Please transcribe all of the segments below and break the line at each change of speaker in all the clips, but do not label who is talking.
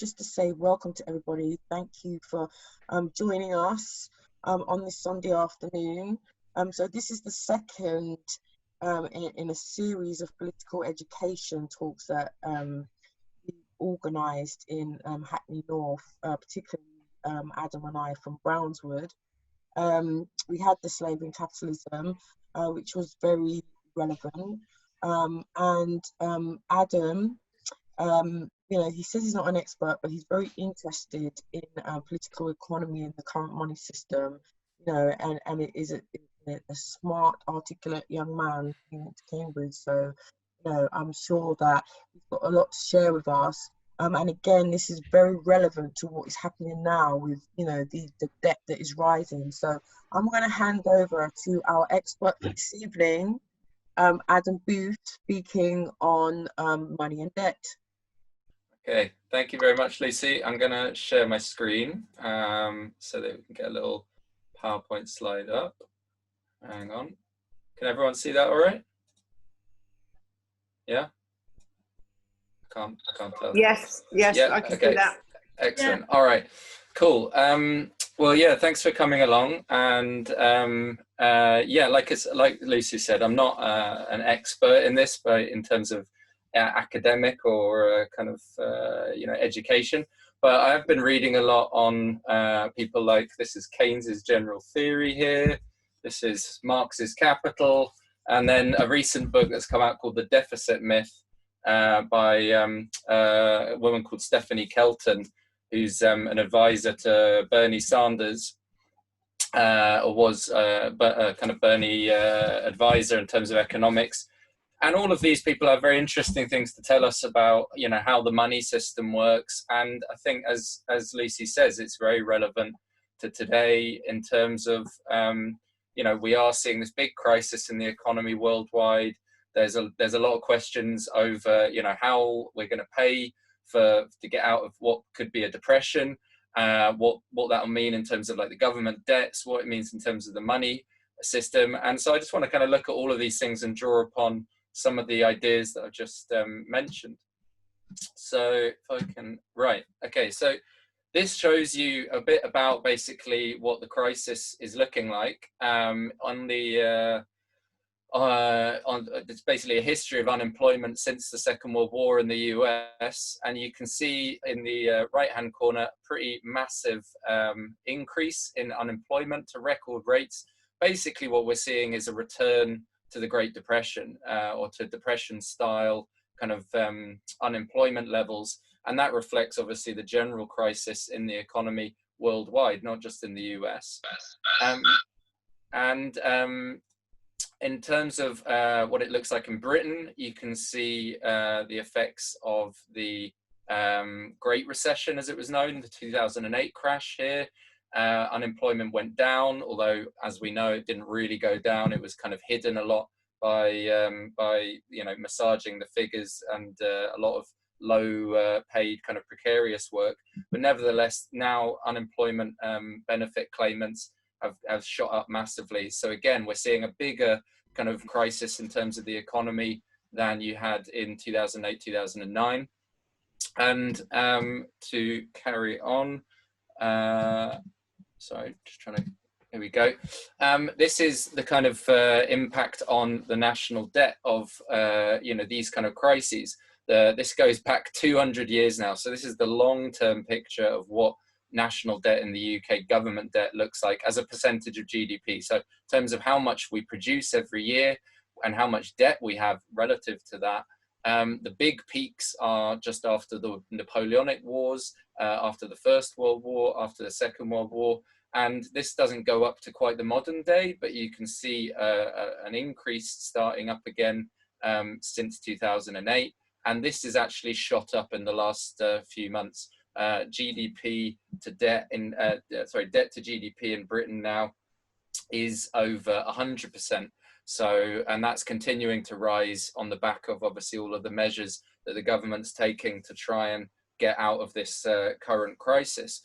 just to say welcome to everybody. Thank you for joining us on this Sunday afternoon. So this is the second in a series of political education talks that we organised in Hackney North, particularly Adam and I from Brownswood. We had the Slavery and Capitalism, which was very relevant. Adam, you know, he says he's not an expert, but he's very interested in political economy and the current money system, you know, and it is a smart, articulate young man who went to Cambridge. So, you know, I'm sure that he's got a lot to share with us. And again, this is very relevant to what is happening now with, you know, the debt that is rising. So I'm going to hand over to our expert for this evening, Adam Booth, speaking on money and debt.
Okay, thank you very much, Lucy. I'm going to share my screen so that we can get a little PowerPoint slide up. Hang on. Can everyone see that all right? Yeah? I can't tell.
Yes, yeah, I can see that.
Excellent. Yeah. All right, cool. Well, yeah, thanks for coming along. And yeah, like Lucy said, I'm not an expert in this, but in terms of academic or kind of you know, education. But I've been reading a lot on people like, this is Keynes's general theory here. This is Marx's Capital, and then a recent book that's come out called The Deficit Myth by a woman called Stephanie Kelton, who's an advisor to Bernie Sanders, or was kind of Bernie advisor in terms of economics. And all of these people have very interesting things to tell us about, you know, how the money system works. And I think, as Lucy says, it's very relevant to today in terms of, you know, we are seeing this big crisis in the economy worldwide. There's a lot of questions over, you know, how we're going to pay to get out of what could be a depression, what that'll mean in terms of like the government debts, what it means in terms of the money system. And so I just want to kind of look at all of these things and draw upon some of the ideas that I've just mentioned. So if I can, right, okay, so this shows you a bit about basically what the crisis is looking like. It's basically a history of unemployment since the Second World War in the US, and you can see in the right-hand corner a pretty massive increase in unemployment to record rates. Basically what we're seeing is a return to the Great Depression or to Depression-style kind of unemployment levels, and that reflects obviously the general crisis in the economy worldwide, not just in the US. In terms of what it looks like in Britain, you can see the effects of the Great Recession, as it was known, the 2008 crash here. Unemployment went down, although, as we know, it didn't really go down. It was kind of hidden a lot by you know, massaging the figures and a lot of low paid kind of precarious work. But nevertheless, now unemployment benefit claimants have shot up massively. So again, we're seeing a bigger kind of crisis in terms of the economy than you had in 2008, 2009. And to carry on, sorry, just trying to, here we go. This is the kind of impact on the national debt of, you know, these kind of crises. This goes back 200 years now. So this is the long-term picture of what national debt in the UK, government debt, looks like as a percentage of GDP. So in terms of how much we produce every year and how much debt we have relative to that. The big peaks are just after the Napoleonic Wars, after the First World War, after the Second World War. And this doesn't go up to quite the modern day, but you can see an increase starting up again since 2008. And this is actually shot up in the last few months. GDP to debt in, debt to GDP in Britain now is over 100%. So, and that's continuing to rise on the back of obviously all of the measures that the government's taking to try and get out of this current crisis.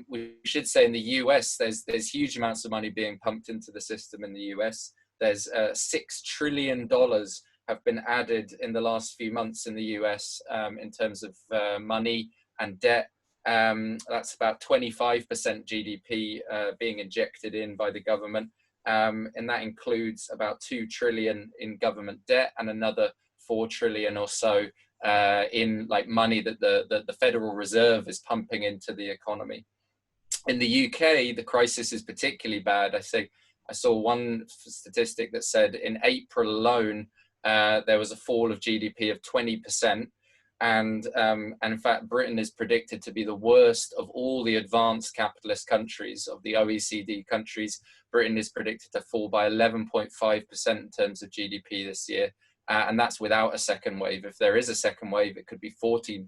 We should say in the US, there's huge amounts of money being pumped into the system in the US. There's $6 trillion have been added in the last few months in the US in terms of money and debt. That's about 25% GDP being injected in by the government. And that includes about 2 trillion in government debt and another 4 trillion or so in like money that the Federal Reserve is pumping into the economy. In the UK, the crisis is particularly bad. I saw one statistic that said in April alone, there was a fall of GDP of 20%. And in fact, Britain is predicted to be the worst of all the advanced capitalist countries, of the OECD countries. Britain is predicted to fall by 11.5% in terms of GDP this year. And that's without a second wave. If there is a second wave, it could be 14%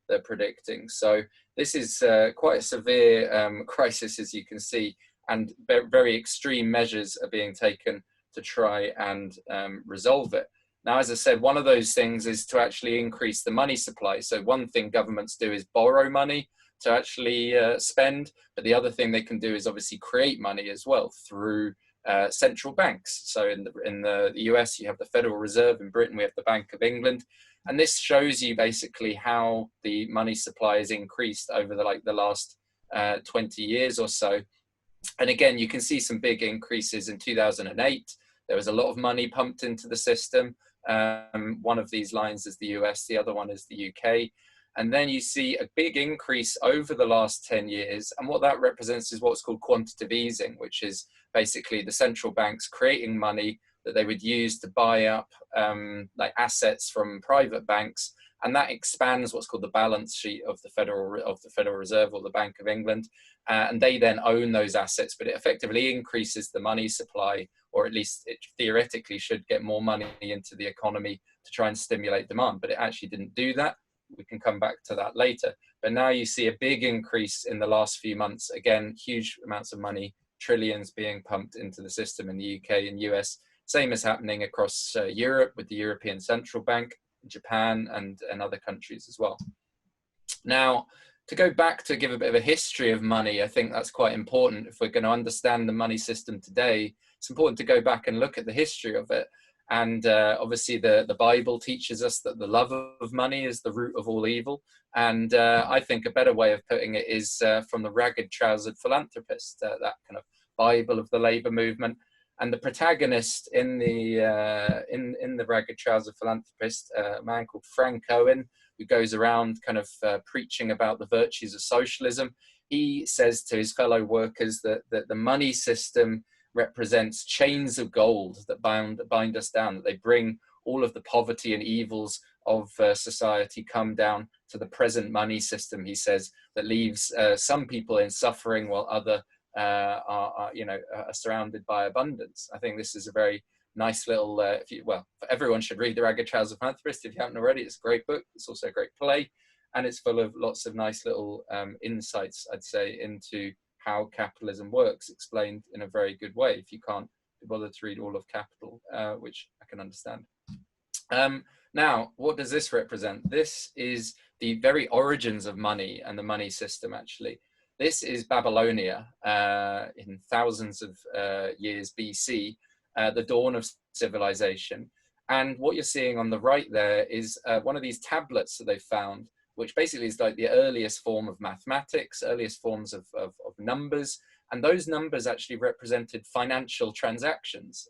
they're predicting. So this is quite a severe crisis, as you can see, and very extreme measures are being taken to try and resolve it. Now, as I said, one of those things is to actually increase the money supply. So one thing governments do is borrow money to actually spend, but the other thing they can do is obviously create money as well through central banks. So in the US, you have the Federal Reserve. In Britain, we have the Bank of England. And this shows you basically how the money supply has increased over the last 20 years or so. And again, you can see some big increases in 2008. There was a lot of money pumped into the system. One of these lines is the US, the other one is the UK. And then you see a big increase over the last 10 years. And what that represents is what's called quantitative easing, which is basically the central banks creating money that they would use to buy up like assets from private banks. And that expands what's called the balance sheet of the Federal Reserve or the Bank of England. And they then own those assets, but it effectively increases the money supply, or at least it theoretically should get more money into the economy to try and stimulate demand. But it actually didn't do that. We can come back to that later. But now you see a big increase in the last few months. Again, huge amounts of money, trillions being pumped into the system in the UK and US. Same is happening across Europe with the European Central Bank, Japan, and other countries as well. Now, to go back to give a bit of a history of money, I think that's quite important. If we're going to understand the money system today, it's important to go back and look at the history of it. And obviously the Bible teaches us that the love of money is the root of all evil. And I think a better way of putting it is from the ragged trousered philanthropist, that kind of Bible of the labor movement. And the protagonist in the ragged trousered philanthropist, a man called Frank Owen, who goes around kind of preaching about the virtues of socialism. He says to his fellow workers that the money system represents chains of gold that bind us down, that they bring all of the poverty and evils of society come down to the present money system, he says, that leaves some people in suffering while other are surrounded by abundance. I think this is a very nice little, everyone should read The Ragged Trousered Philanthropist if you haven't already. It's a great book. It's also a great play, and it's full of lots of nice little insights, I'd say, into how capitalism works, explained in a very good way if you can't bother to read all of Capital, which I can understand. Now, what does this represent? This is the very origins of money and the money system, actually. This is Babylonia in thousands of years BC, the dawn of civilization. And what you're seeing on the right there is one of these tablets that they found, which basically is like the earliest form of mathematics, earliest forms of numbers. And those numbers actually represented financial transactions.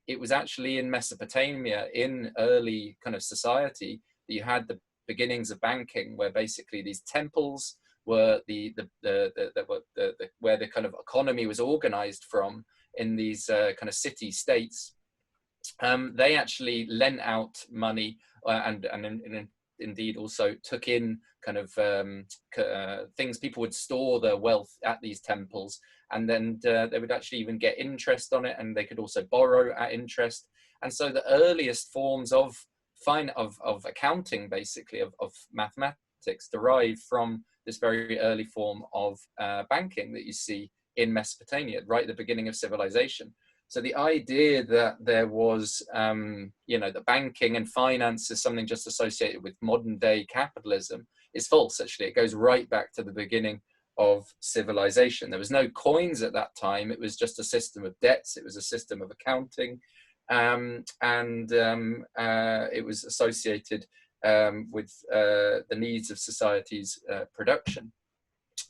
It was actually in Mesopotamia, in early kind of society, that you had the beginnings of banking, where basically these temples were where the kind of economy was organized from in these kind of city states. They actually lent out money and indeed also took in kind of things. People would store their wealth at these temples, and then they would actually even get interest on it, and they could also borrow at interest. And so the earliest forms of accounting, basically of mathematics, derived from this very early form of banking that you see in Mesopotamia, right at the beginning of civilization. So the idea that there was, that banking and finance is something just associated with modern day capitalism is false, actually. It goes right back to the beginning of civilization. There was no coins at that time. It was just a system of debts. It was a system of accounting. It was associated with the needs of society's production.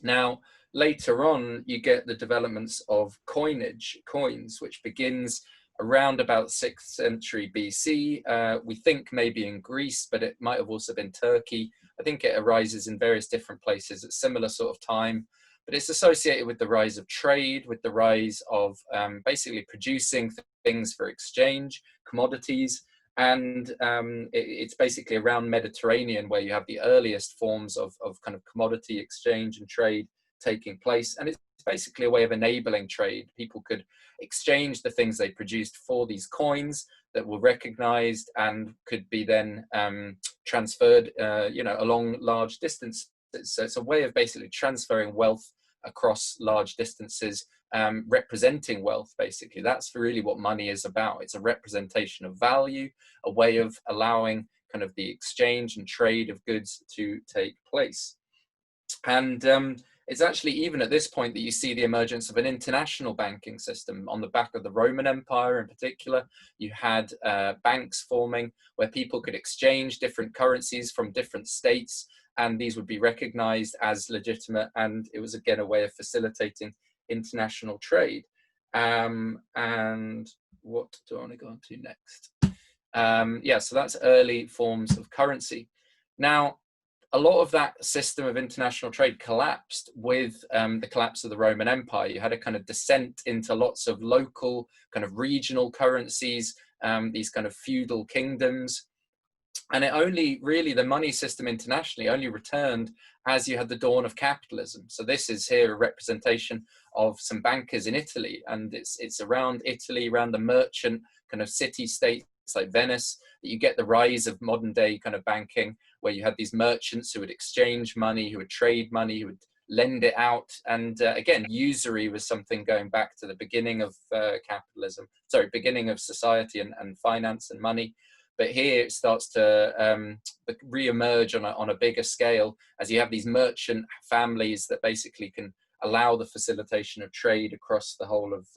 Now, later on, you get the developments of coins, which begins around about 6th century BC. We think maybe in Greece, but it might have also been Turkey. I think it arises in various different places at similar sort of time, but it's associated with the rise of trade, with the rise of basically producing things for exchange, commodities, and it's basically around Mediterranean where you have the earliest forms of kind of commodity exchange and trade taking place. And it's basically a way of enabling trade. People could exchange the things they produced for these coins that were recognized and could be then transferred, along large distances. So it's a way of basically transferring wealth across large distances, representing wealth, basically. That's really what money is about. It's a representation of value, a way of allowing kind of the exchange and trade of goods to take place. And it's actually even at this point that you see the emergence of an international banking system. On the back of the Roman Empire in particular, you had banks forming where people could exchange different currencies from different states, and these would be recognized as legitimate, and it was again a way of facilitating international trade. And what do I want to go on to next? So that's early forms of currency. Now, a lot of that system of international trade collapsed with the collapse of the Roman Empire. You had a kind of descent into lots of local kind of regional currencies, these kind of feudal kingdoms. And it only really, the money system internationally only returned as you had the dawn of capitalism. So this is here a representation of some bankers in Italy, and it's around Italy, around the merchant kind of city-states like Venice, that you get the rise of modern day kind of banking, where you had these merchants who would exchange money, who would trade money, who would lend it out. And again, usury was something going back to the beginning of beginning of society and finance and money. But here it starts to re-emerge on a bigger scale as you have these merchant families that basically can allow the facilitation of trade across the whole of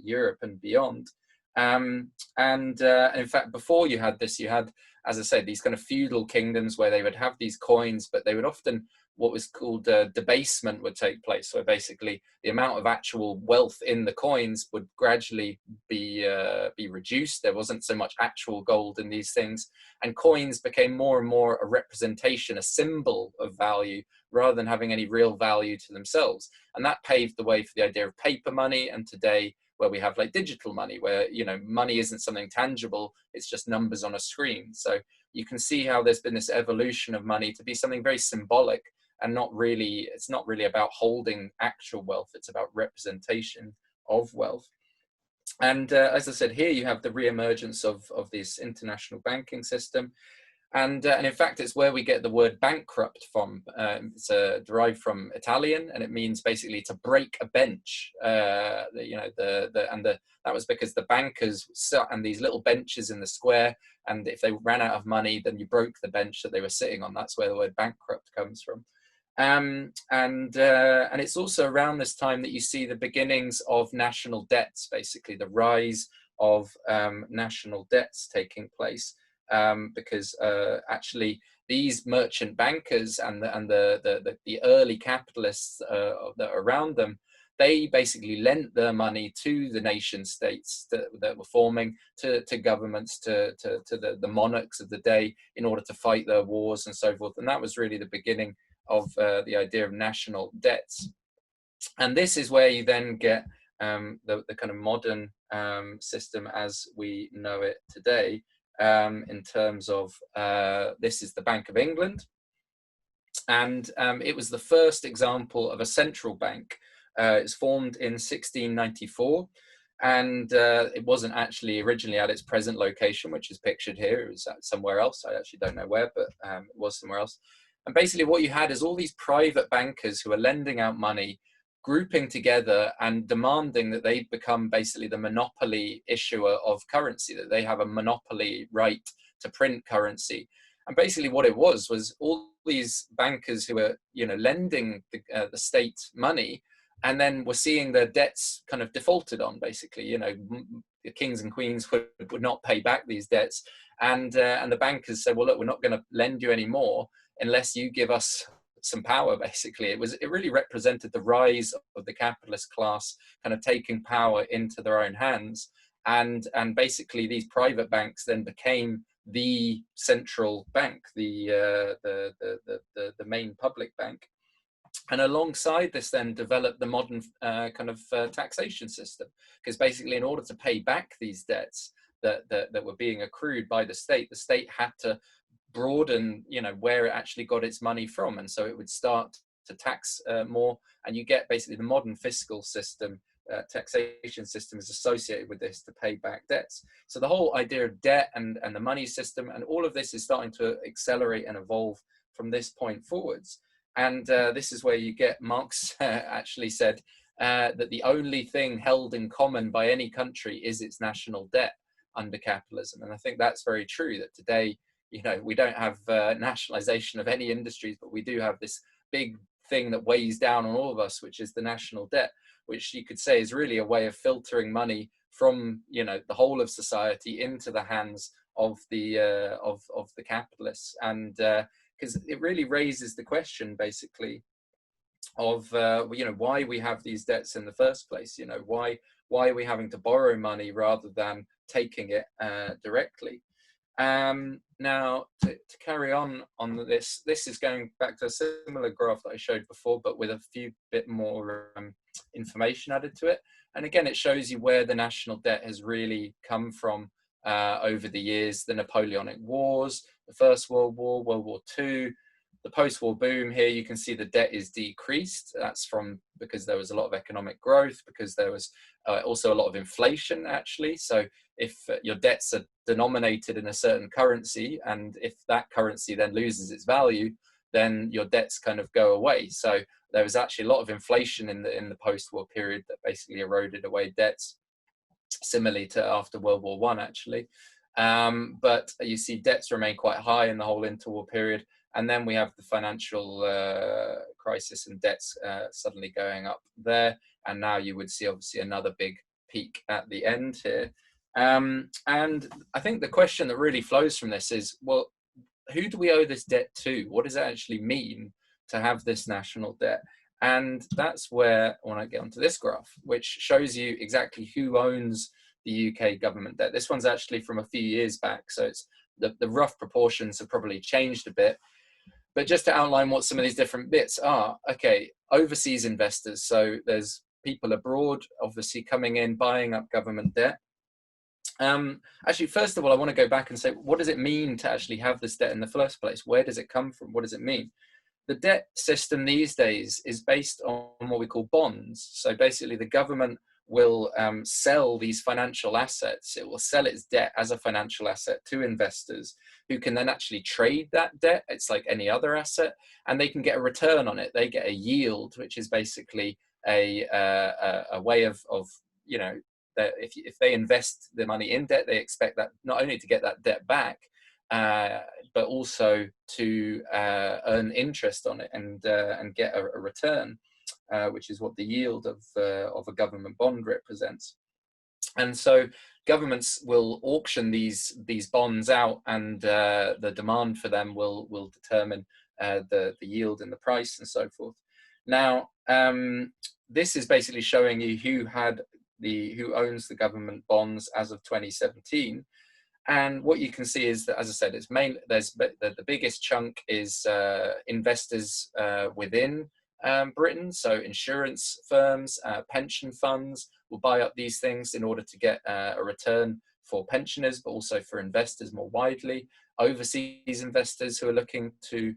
Europe and beyond. And in fact, before you had this, you had, as I said, these kind of feudal kingdoms where they would have these coins, but they would often, what was called debasement would take place. So basically the amount of actual wealth in the coins would gradually be reduced. There wasn't so much actual gold in these things, and coins became more and more a representation, a symbol of value, rather than having any real value to themselves. And that paved the way for the idea of paper money, and today where we have like digital money, where, you know, money isn't something tangible, it's just numbers on a screen. So you can see how there's been this evolution of money to be something very symbolic, and it's not really about holding actual wealth, it's about representation of wealth. And as I said, here you have the re-emergence of this international banking system. And in fact, it's where we get the word bankrupt from. It's derived from Italian, and it means basically to break a bench. That was because the bankers sat on these little benches in the square, and if they ran out of money, then you broke the bench that they were sitting on. That's where the word bankrupt comes from. And it's also around this time that you see the beginnings of national debts, basically the rise of national debts taking place. Because actually these merchant bankers and the early capitalists that are around them, they basically lent their money to the nation states that were forming, to governments, to the monarchs of the day, in order to fight their wars and so forth. And that was really the beginning of the idea of national debts. And this is where you then get the kind of modern system as we know it today. In terms of this is the Bank of England, and it was the first example of a central bank. It's formed in 1694, and it wasn't actually originally at its present location, which is pictured here. It was somewhere else. I actually don't know where, but it was somewhere else. And basically what you had is all these private bankers who are lending out money, grouping together and demanding that they become basically the monopoly issuer of currency, that they have a monopoly right to print currency. And basically what it was all these bankers who were, you know, lending the state money and then we're seeing the debts kind of defaulted on, basically. You know, the kings and queens would not pay back these debts, and the bankers said, well, look, we're not going to lend you anymore unless you give us some power. Basically, it really represented the rise of the capitalist class kind of taking power into their own hands, and basically these private banks then became the central bank, the main public bank. And alongside this then developed the modern taxation system, because basically in order to pay back these debts that were being accrued by the state had to broaden, you know, where it actually got its money from, and so it would start to tax more, and you get basically the modern fiscal system, taxation system is associated with this to pay back debts. So the whole idea of debt and the money system and all of this is starting to accelerate and evolve from this point forwards. And this is where you get Marx actually said that the only thing held in common by any country is its national debt under capitalism. And I think that's very true, that today, you know, we don't have nationalization of any industries, but we do have this big thing that weighs down on all of us, which is the national debt, which you could say is really a way of filtering money from, you know, the whole of society into the hands of the capitalists. And because it really raises the question, basically, of you know, why we have these debts in the first place. You know, why are we having to borrow money rather than taking it directly? Now, to carry on this is going back to a similar graph that I showed before, but with a few bit more information added to it. And again, it shows you where the national debt has really come from over the years: the Napoleonic Wars, the First World War, World War II, the post-war boom. Here you can see the debt is decreased. That's because there was a lot of economic growth, because there was also a lot of inflation, actually. So if your debts are denominated in a certain currency, and if that currency then loses its value, then your debts kind of go away. So there was actually a lot of inflation in the post-war period that basically eroded away debts, similarly to after World War I, actually. But you see debts remain quite high in the whole interwar period. And then we have the financial crisis and debts suddenly going up there. And now you would see obviously another big peak at the end here. And I think the question that really flows from this is, well, who do we owe this debt to? What does it actually mean to have this national debt? And that's where I want to get onto this graph, which shows you exactly who owns the UK government debt. This one's actually from a few years back, so it's the rough proportions have probably changed a bit. But just to outline what some of these different bits are, okay, overseas investors. So there's people abroad, obviously coming in, buying up government debt. Actually, first of all, I want to go back and say, what does it mean to actually have this debt in the first place? Where does it come from? What does it mean? The debt system these days is based on what we call bonds. So basically the government will sell these financial assets. It will sell its debt as a financial asset to investors who can then actually trade that debt. It's like any other asset, and they can get a return on it. They get a yield, which is basically a way of you know, that if they invest the money in debt, they expect that not only to get that debt back, but also to earn interest on it and get a return, which is what the yield of a government bond represents. And so governments will auction these bonds out, and the demand for them will determine the yield and the price and so forth. Now, this is basically showing you who owns the government bonds as of 2017. And what you can see is that, as I said, the biggest chunk is investors within Britain. So insurance firms, pension funds will buy up these things in order to get a return for pensioners, but also for investors more widely. Overseas investors who are looking to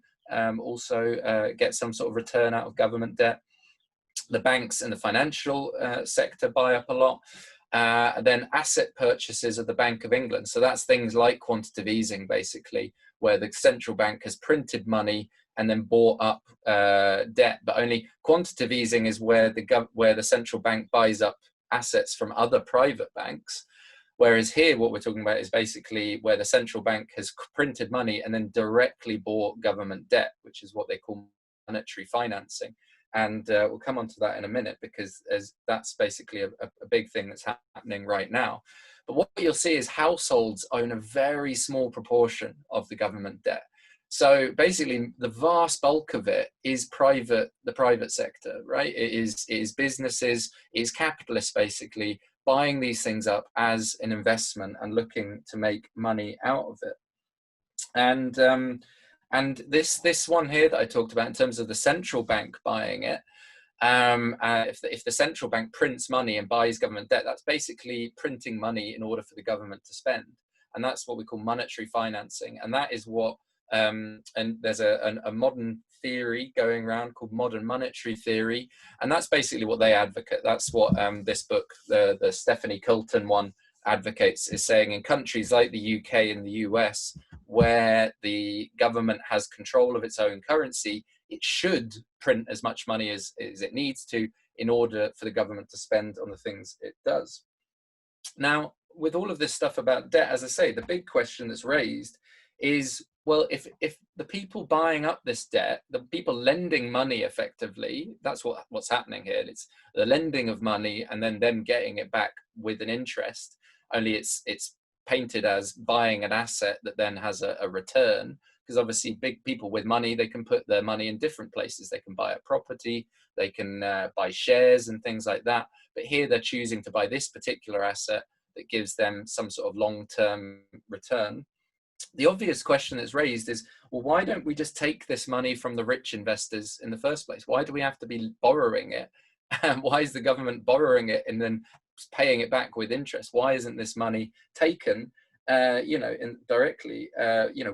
also get some sort of return out of government debt. The banks and the financial sector buy up a lot. Then asset purchases of the Bank of England. So that's things like quantitative easing, basically, where the central bank has printed money and then bought up debt. But only quantitative easing is where the central bank buys up assets from other private banks. Whereas here, what we're talking about is basically where the central bank has printed money and then directly bought government debt, which is what they call monetary financing. And we'll come on to that in a minute, because that's basically a big thing that's happening right now. But what you'll see is households own a very small proportion of the government debt. So basically, the vast bulk of it is the private sector, right? It is businesses, it is capitalists basically buying these things up as an investment and looking to make money out of it. And this one here that I talked about in terms of the central bank buying it, if the central bank prints money and buys government debt, that's basically printing money in order for the government to spend, and that's what we call monetary financing. And that is what and there's a modern theory going around called modern monetary theory, and that's basically what they advocate. That's what this book, the Stephanie Coulton one, advocates, is saying in countries like the UK and the US, where the government has control of its own currency, it should print as much money as it needs to in order for the government to spend on the things it does. Now, with all of this stuff about debt, as I say, the big question that's raised is, well, if the people buying up this debt, the people lending money effectively, that's what's happening here. It's the lending of money and then them getting it back with an interest, only it's painted as buying an asset that then has a return, because obviously big people with money, they can put their money in different places. They can buy a property, they can buy shares and things like that. But here they're choosing to buy this particular asset that gives them some sort of long-term return. The obvious question that's raised is, well, why don't we just take this money from the rich investors in the first place? Why do we have to be borrowing it? Why is the government borrowing it and then paying it back with interest? Why isn't this money taken, directly?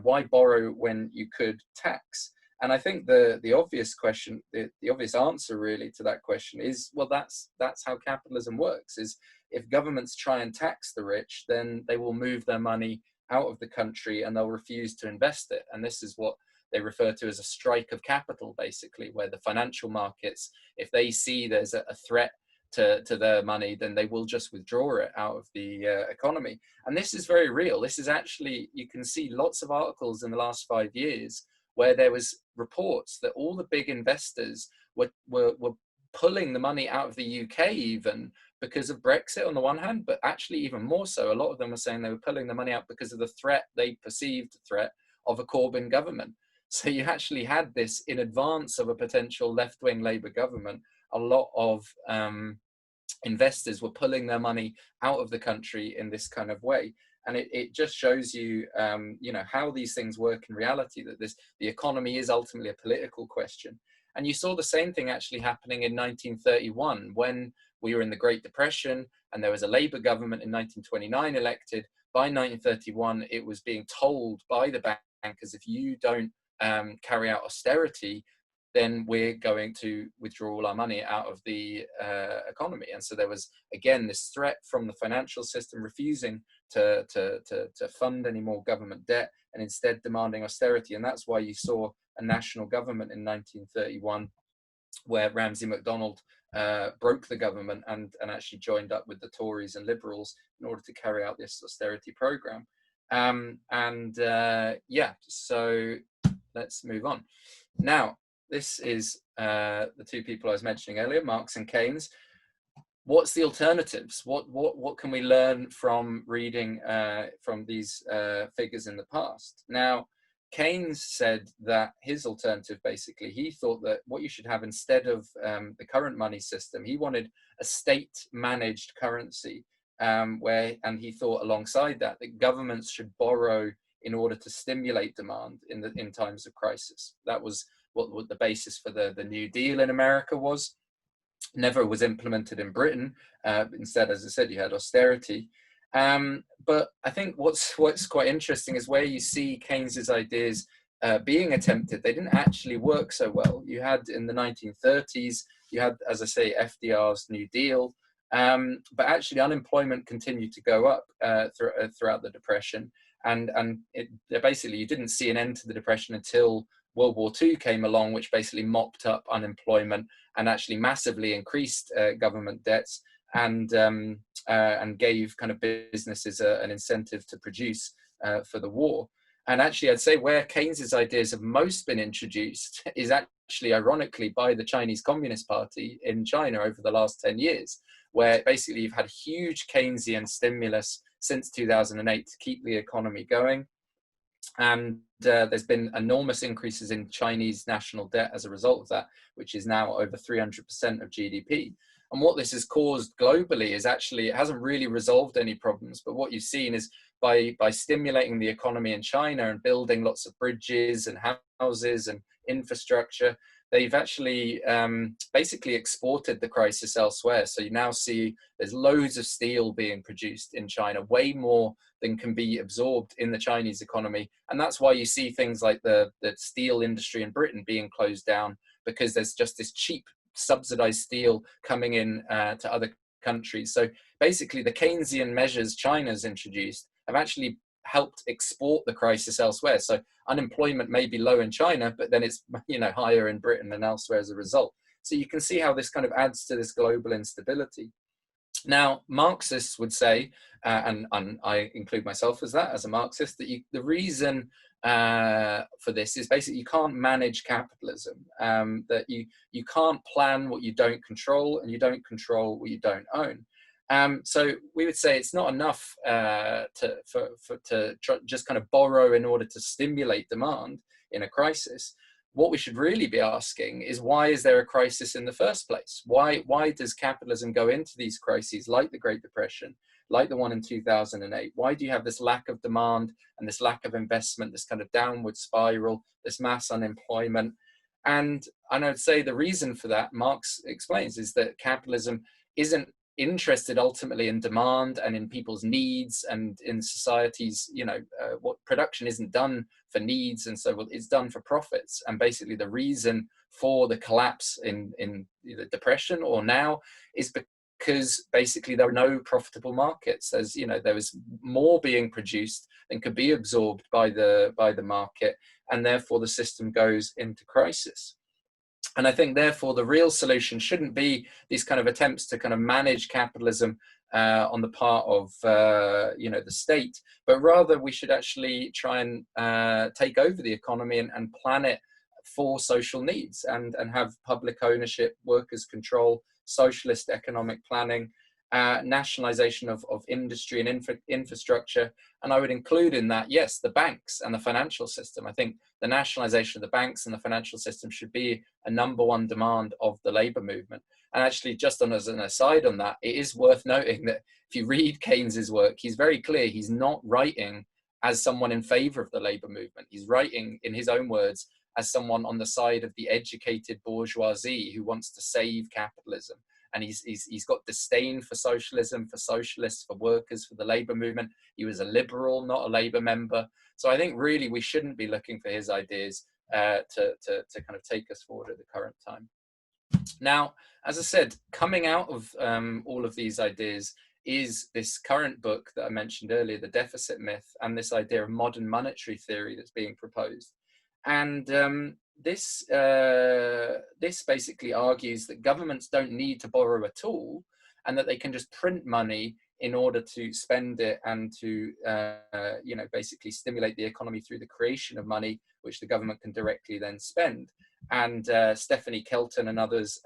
Why borrow when you could tax? And I think the obvious question, the obvious answer really to that question is, well, that's how capitalism works. Is if governments try and tax the rich, then they will move their money out of the country and they'll refuse to invest it. And this is what they refer to as a strike of capital, basically, where the financial markets, if they see there's a threat to their money, then they will just withdraw it out of the economy. And this is very real. This is actually, you can see lots of articles in the last 5 years where there was reports that all the big investors were pulling the money out of the UK even because of Brexit on the one hand, but actually even more so, a lot of them were saying they were pulling the money out because of the threat, they perceived threat of a Corbyn government. So you actually had this in advance of a potential left-wing Labour government. A lot of investors were pulling their money out of the country in this kind of way. And it just shows you, how these things work in reality, that the economy is ultimately a political question. And you saw the same thing actually happening in 1931 when we were in the Great Depression and there was a Labour government in 1929 elected. By 1931, it was being told by the bankers, if you don't carry out austerity, then we're going to withdraw all our money out of the economy. And so there was, again, this threat from the financial system refusing to fund any more government debt and instead demanding austerity. And that's why you saw a national government in 1931 where Ramsay MacDonald broke the government and actually joined up with the Tories and Liberals in order to carry out this austerity program. So let's move on. Now, this is the two people I was mentioning earlier, Marx and Keynes. What's the alternatives? What can we learn from reading from these figures in the past? Now, Keynes said that his alternative, basically, he thought that what you should have instead of the current money system, he wanted a state-managed currency, and he thought alongside that governments should borrow in order to stimulate demand in times of crisis. That was what the basis for the New Deal in America was. Never was implemented in Britain. Instead, as I said, you had austerity. But I think what's quite interesting is where you see Keynes's ideas being attempted, they didn't actually work so well. You had in the 1930s, you had, as I say, FDR's New Deal, but actually unemployment continued to go up throughout the Depression. And basically you didn't see an end to the Depression until World War II came along, which basically mopped up unemployment and actually massively increased government debts and gave kind of businesses an incentive to produce for the war. And actually, I'd say where Keynes's ideas have most been introduced is actually actually ironically by the Chinese Communist Party in China over the last 10 years, where basically you've had huge Keynesian stimulus since 2008 to keep the economy going. And there's been enormous increases in Chinese national debt as a result of that, which is now over 300% of GDP. And what this has caused globally is actually, it hasn't really resolved any problems, but what you've seen is by stimulating the economy in China and building lots of bridges and houses and infrastructure, they've actually basically exported the crisis elsewhere. So you now see there's loads of steel being produced in China, way more than can be absorbed in the Chinese economy. And that's why you see things like the steel industry in Britain being closed down, because there's just this cheap subsidized steel coming in to other countries. So basically the Keynesian measures China's introduced have actually helped export the crisis elsewhere. So unemployment may be low in China, but then it's, you know, higher in Britain and elsewhere as a result. So you can see how this kind of adds to this global instability. Now, Marxists would say, and I include myself as that, as a Marxist, that the reason for this is basically you can't manage capitalism, that you can't plan what you don't control, and you don't control what you don't own. So we would say it's not enough to just kind of borrow in order to stimulate demand in a crisis. What we should really be asking is, why is there a crisis in the first place? Why does capitalism go into these crises like the Great Depression, like the one in 2008? Why do you have this lack of demand and this lack of investment, this kind of downward spiral, this mass unemployment? And I'd say the reason for that, Marx explains, is that capitalism isn't interested ultimately in demand and in people's needs and in society's, what production isn't done for needs, and so it's done for profits. And basically the reason for the collapse in the depression or now is because basically there are no profitable markets. As there was more being produced than could be absorbed by the market, and therefore the system goes into crisis. And I think, therefore, the real solution shouldn't be these kind of attempts to kind of manage capitalism on the part of, the state, but rather we should actually try and take over the economy and plan it for social needs and have public ownership, workers' control, socialist economic planning, nationalization of industry and infrastructure. And I would include in that, yes, the banks and the financial system. I think the nationalization of the banks and the financial system should be a #1 demand of the labor movement. And actually, just as an aside on that, it is worth noting that if you read Keynes's work, he's very clear he's not writing as someone in favor of the labor movement. He's writing, in his own words, as someone on the side of the educated bourgeoisie who wants to save capitalism. And he's got disdain for socialism, for socialists, for workers, for the labor movement. He was a liberal, not a labor member. So I think really we shouldn't be looking for his ideas to kind of take us forward at the current time. Now, as I said, coming out of all of these ideas is this current book that I mentioned earlier, The Deficit Myth, and this idea of modern monetary theory that's being proposed. And this basically argues that governments don't need to borrow at all, and that they can just print money in order to spend it and to basically stimulate the economy through the creation of money, which the government can directly then spend. And Stephanie Kelton and others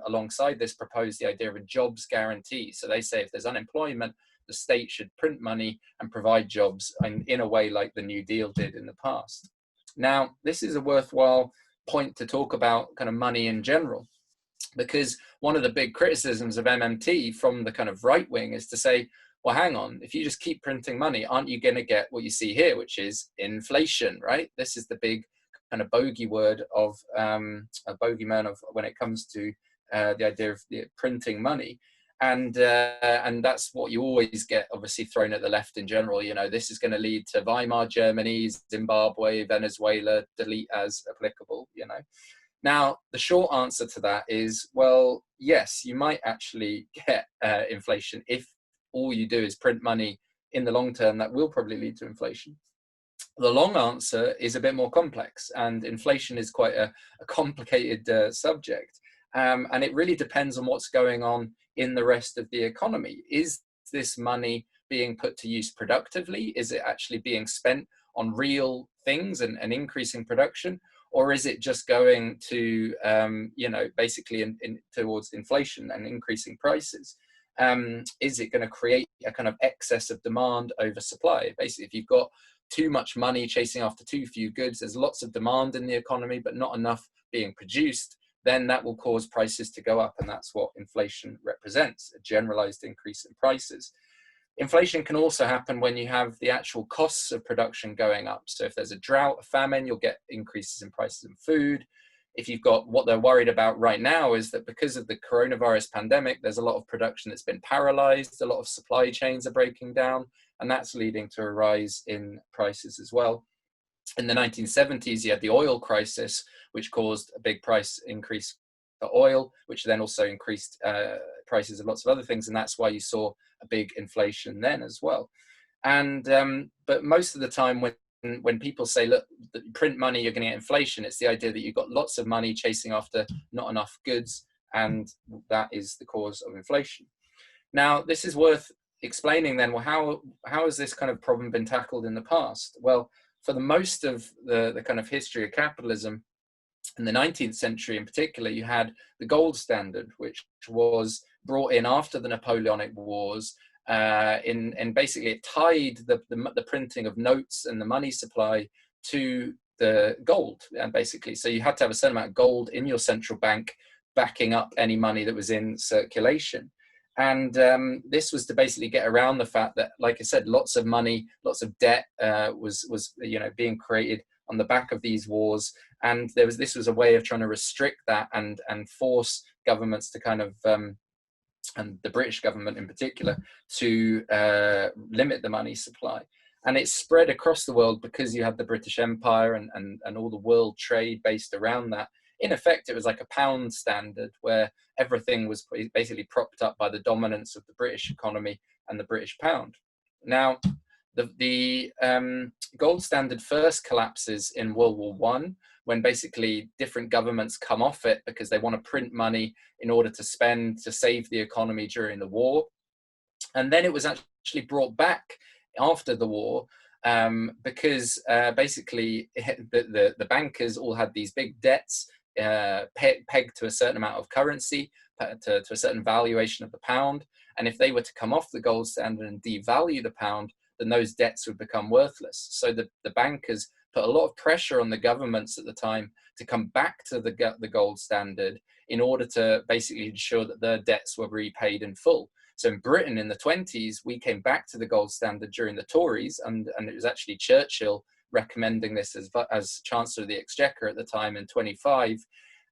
alongside this propose the idea of a jobs guarantee. So they say if there's unemployment, the state should print money and provide jobs in a way like the New Deal did in the past. Now, this is a worthwhile point to talk about kind of money in general, because one of the big criticisms of MMT from the kind of right wing is to say, well, hang on, if you just keep printing money, aren't you going to get what you see here, which is inflation, right? This is the big kind of bogey word of a bogeyman of when it comes to the idea of printing money. And that's what you always get, obviously, thrown at the left in general. This is going to lead to Weimar Germany, Zimbabwe, Venezuela, delete as applicable, Now, the short answer to that is, well, yes, you might actually get inflation if all you do is print money. In the long term, that will probably lead to inflation. The long answer is a bit more complex, and inflation is quite a complicated subject. And it really depends on what's going on in the rest of the economy. Is this money being put to use productively? Is it actually being spent on real things and increasing production? or is it just going to, you know, basically towards inflation and increasing prices? Is it going to create a kind of excess of demand over supply? Basically, if you've got too much money chasing after too few goods, there's lots of demand in the economy, but not enough being produced, then that will cause prices to go up. And that's what inflation represents, a generalized increase in prices. Inflation can also happen when you have the actual costs of production going up. So if there's a drought, a famine, you'll get increases in prices of food. If you've got, what they're worried about right now is that because of the coronavirus pandemic, there's a lot of production that's been paralyzed, a lot of supply chains are breaking down, and that's leading to a rise in prices as well. In the 1970s, you had the oil crisis, which caused a big price increase for oil, which then also increased prices of lots of other things, and that's why you saw a big inflation then as well. And but most of the time when people say, look, print money, you're going to get inflation, it's the idea that you've got lots of money chasing after not enough goods, and that is the cause of inflation. Now, this is worth explaining then, well, how has this kind of problem been tackled in the past? Well, for the most of the kind of history of capitalism, in the 19th century in particular, you had the gold standard, which was brought in after the Napoleonic Wars. In basically it tied the printing of notes and the money supply to the gold, and basically, so you had to have a certain amount of gold in your central bank backing up any money that was in circulation. And this was to basically get around the fact that, like I said, lots of money, lots of debt was you know, being created on the back of these wars, and this was a way of trying to restrict that and force governments to kind of and the British government in particular to limit the money supply. And it spread across the world because you had the British Empire and all the world trade based around that. In effect, it was like a pound standard where everything was basically propped up by the dominance of the British economy and the British pound. Now, the gold standard first collapses in World War I, when basically different governments come off it because they want to print money in order to spend to save the economy during the war. And then it was actually brought back after the war because basically the bankers all had these big debts pegged to a certain amount of currency, to a certain valuation of the pound. And if they were to come off the gold standard and devalue the pound, then those debts would become worthless. So the bankers put a lot of pressure on the governments at the time to come back to the gold standard in order to basically ensure that their debts were repaid in full. So in Britain in the 20s, we came back to the gold standard during the Tories, and it was actually Churchill recommending this as Chancellor of the Exchequer at the time in 25.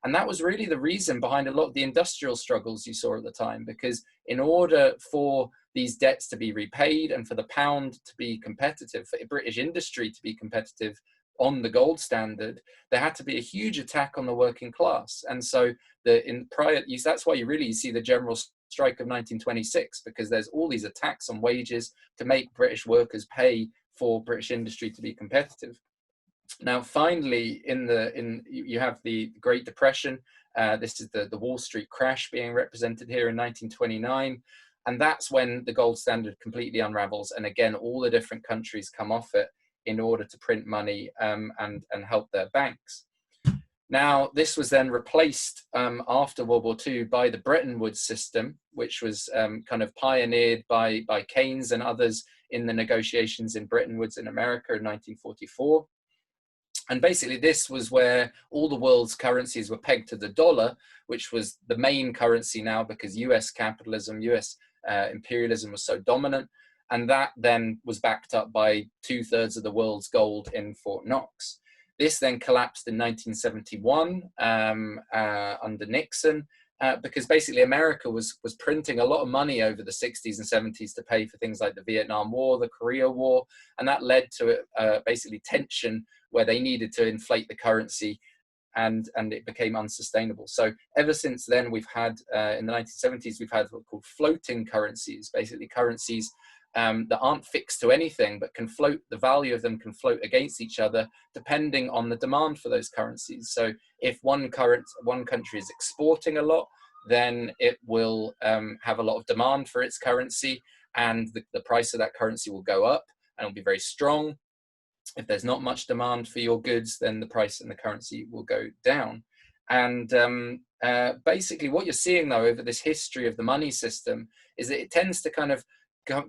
And that was really the reason behind a lot of the industrial struggles you saw at the time, because in order for these debts to be repaid and for the pound to be competitive, for British industry to be competitive on the gold standard, there had to be a huge attack on the working class. And so that's why you really see the general strike of 1926, because there's all these attacks on wages to make British workers pay for British industry to be competitive. Now, finally, you have the Great Depression. This is the Wall Street crash being represented here in 1929. And that's when the gold standard completely unravels. And again, all the different countries come off it in order to print money and help their banks. Now, this was then replaced after World War II by the Bretton Woods system, which was kind of pioneered by Keynes and others in the negotiations in Bretton Woods in America in 1944. And basically this was where all the world's currencies were pegged to the dollar, which was the main currency now because US capitalism, US imperialism was so dominant. And that then was backed up by 2/3 of the world's gold in Fort Knox. This then collapsed in 1971 under Nixon, because basically America was printing a lot of money over the 60s and 70s to pay for things like the Vietnam War, the Korea War, and that led to basically tension where they needed to inflate the currency, and it became unsustainable. So ever since then, we've had, in the 1970s, we've had what are called floating currencies, basically currencies that aren't fixed to anything, but can float, the value of them can float against each other depending on the demand for those currencies. So if one country is exporting a lot, then it will have a lot of demand for its currency, and the price of that currency will go up and it'll be very strong. If there's not much demand for your goods, then the price and the currency will go down. And basically what you're seeing though over this history of the money system is that it tends to kind of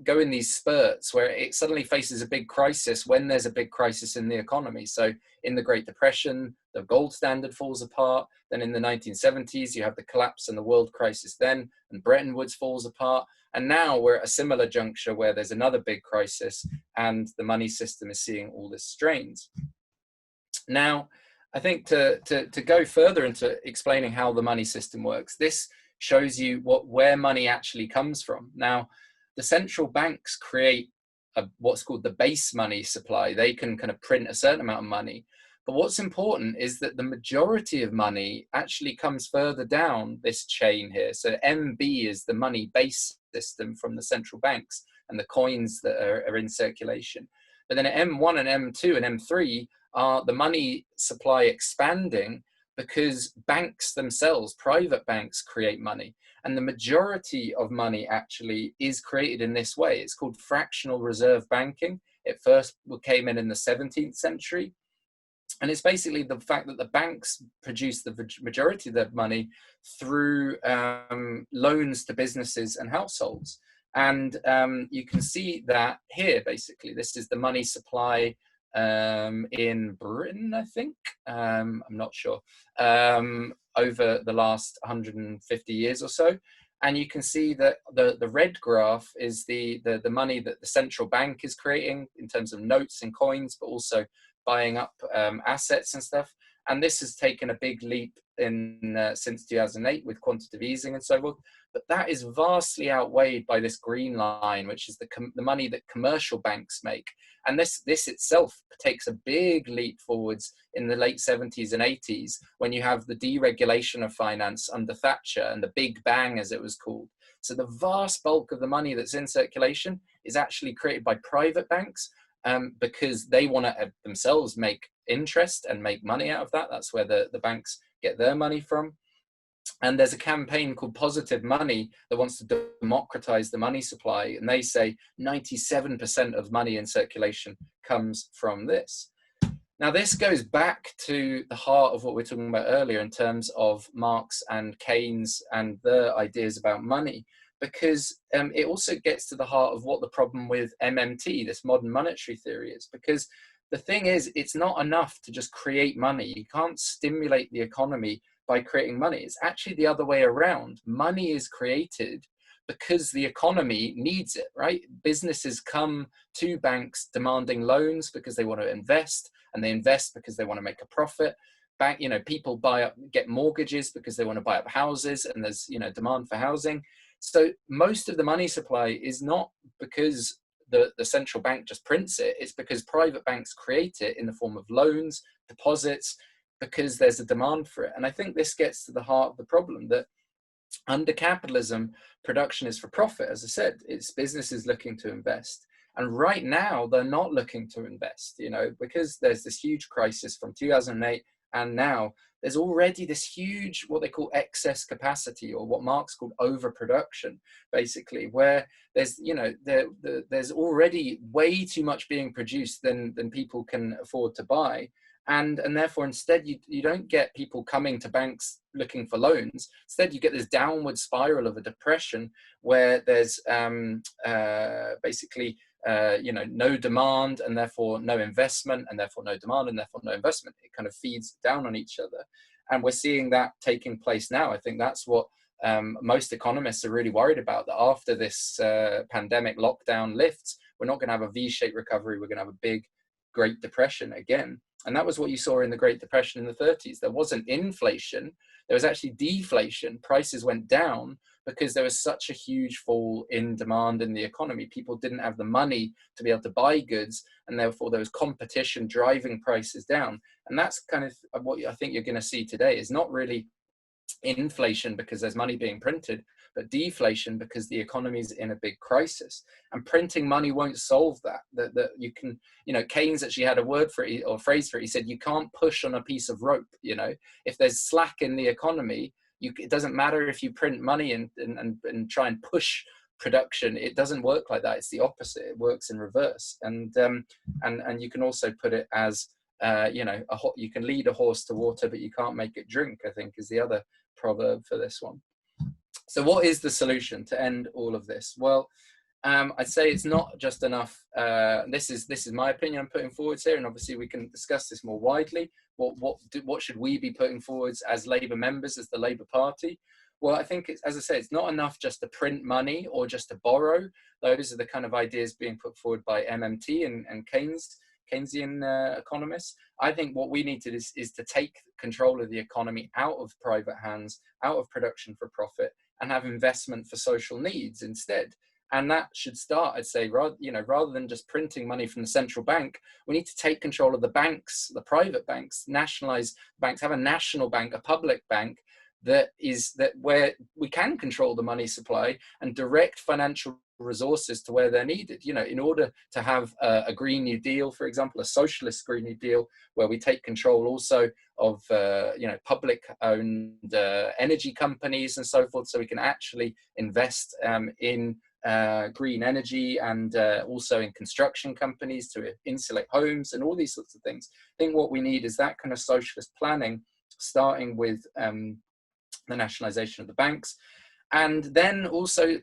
go in these spurts where it suddenly faces a big crisis when there's a big crisis in the economy. So in the Great Depression, the gold standard falls apart. Then in the 1970s, you have the collapse and the world crisis then, and Bretton Woods falls apart. And now we're at a similar juncture where there's another big crisis and the money system is seeing all this strains. Now, I think to go further into explaining how the money system works, this shows you where money actually comes from. Now, the central banks create what's called the base money supply. They can kind of print a certain amount of money. But what's important is that the majority of money actually comes further down this chain here. So MB is the money base system from the central banks and the coins that are in circulation. But then at M1 and M2 and M3 are the money supply expanding because banks themselves, private banks, create money. And the majority of money actually is created in this way. It's called fractional reserve banking. It first came in the 17th century. And it's basically the fact that the banks produce the majority of their money through loans to businesses and households. And you can see that here, basically, this is the money supply in Britain, I think. I'm not sure. Over the last 150 years or so. And you can see that the red graph is the money that the central bank is creating in terms of notes and coins, but also buying up assets and stuff. And this has taken a big leap since 2008 with quantitative easing and so forth. But that is vastly outweighed by this green line, which is the money that commercial banks make. And this itself takes a big leap forwards in the late 70s and 80s when you have the deregulation of finance under Thatcher and the Big Bang, as it was called. So the vast bulk of the money that's in circulation is actually created by private banks because they want to themselves make interest and make money out of that. That's where the banks get their money from. And there's a campaign called Positive Money that wants to democratize the money supply. And they say 97% of money in circulation comes from this. Now, this goes back to the heart of what we were talking about earlier in terms of Marx and Keynes and their ideas about money, because it also gets to the heart of what the problem with MMT, this modern monetary theory, is. Because the thing is, it's not enough to just create money. You can't stimulate the economy by creating money. It's actually the other way around. Money is created because the economy needs it, right? Businesses come to banks demanding loans because they want to invest, and they invest because they want to make a profit. People get mortgages because they want to buy up houses, and there's demand for housing. So most of the money supply is not because the central bank just prints it. It's because private banks create it in the form of loans, deposits, because there's a demand for it. And I think this gets to the heart of the problem, that under capitalism, production is for profit. As I said, it's businesses looking to invest. And right now, they're not looking to invest, because there's this huge crisis from 2008 and now. There's already this huge, what they call excess capacity, or what Marx called overproduction, basically, where there's, there's already way too much being produced than people can afford to buy. And therefore, instead, you don't get people coming to banks looking for loans. Instead, you get this downward spiral of a depression where there's basically, no demand, and therefore no investment, and therefore no demand, and therefore no investment. It kind of feeds down on each other. And we're seeing that taking place now. I think that's what most economists are really worried about, that after this pandemic lockdown lifts, we're not going to have a V-shaped recovery. We're going to have a big Great Depression again. And that was what you saw in the Great Depression in the 30s. There wasn't inflation, there was actually deflation. Prices went down because there was such a huge fall in demand in the economy. People didn't have the money to be able to buy goods, and therefore there was competition driving prices down. And that's kind of what I think you're going to see today, is not really inflation because there's money being printed, but deflation because the economy's in a big crisis. And printing money won't solve that. That you can, Keynes actually had a word for it, or a phrase for it. He said, you can't push on a piece of rope. If there's slack in the economy, it doesn't matter if you print money and try and push production. It doesn't work like that. It's the opposite. It works in reverse. And you can also put it as, you know, you can lead a horse to water, but you can't make it drink, I think is the other proverb for this one. So what is the solution to end all of this? Well, I'd say it's not just enough. This is my opinion I'm putting forwards here, and obviously we can discuss this more widely. What should we be putting forwards as Labour members, as the Labour Party? Well, I think, as I say, it's not enough just to print money or just to borrow. Those are the kind of ideas being put forward by MMT and Keynesian economists. I think what we need to do is to take control of the economy out of private hands, out of production for profit, and have investment for social needs instead. And that should start, I'd say, rather than just printing money from the central bank, we need to take control of the banks, the private banks, nationalize banks, have a national bank, a public bank, where we can control the money supply and direct financial resources to where they're needed. You know, in order to have a Green New Deal, for example, a socialist Green New Deal, where we take control also of you know, public-owned energy companies and so forth, so we can actually invest in green energy and also in construction companies to insulate homes and all these sorts of things. I think what we need is that kind of socialist planning, starting with the nationalization of the banks. And then also,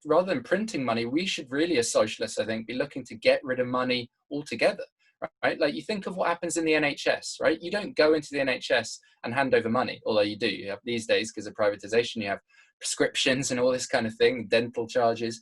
rather than printing money, we should really, as socialists, I think, be looking to get rid of money altogether, right? Like, you think of what happens in the NHS, right? You don't go into the NHS and hand over money, although you do. You have these days, because of privatization, you have prescriptions and all this kind of thing, dental charges.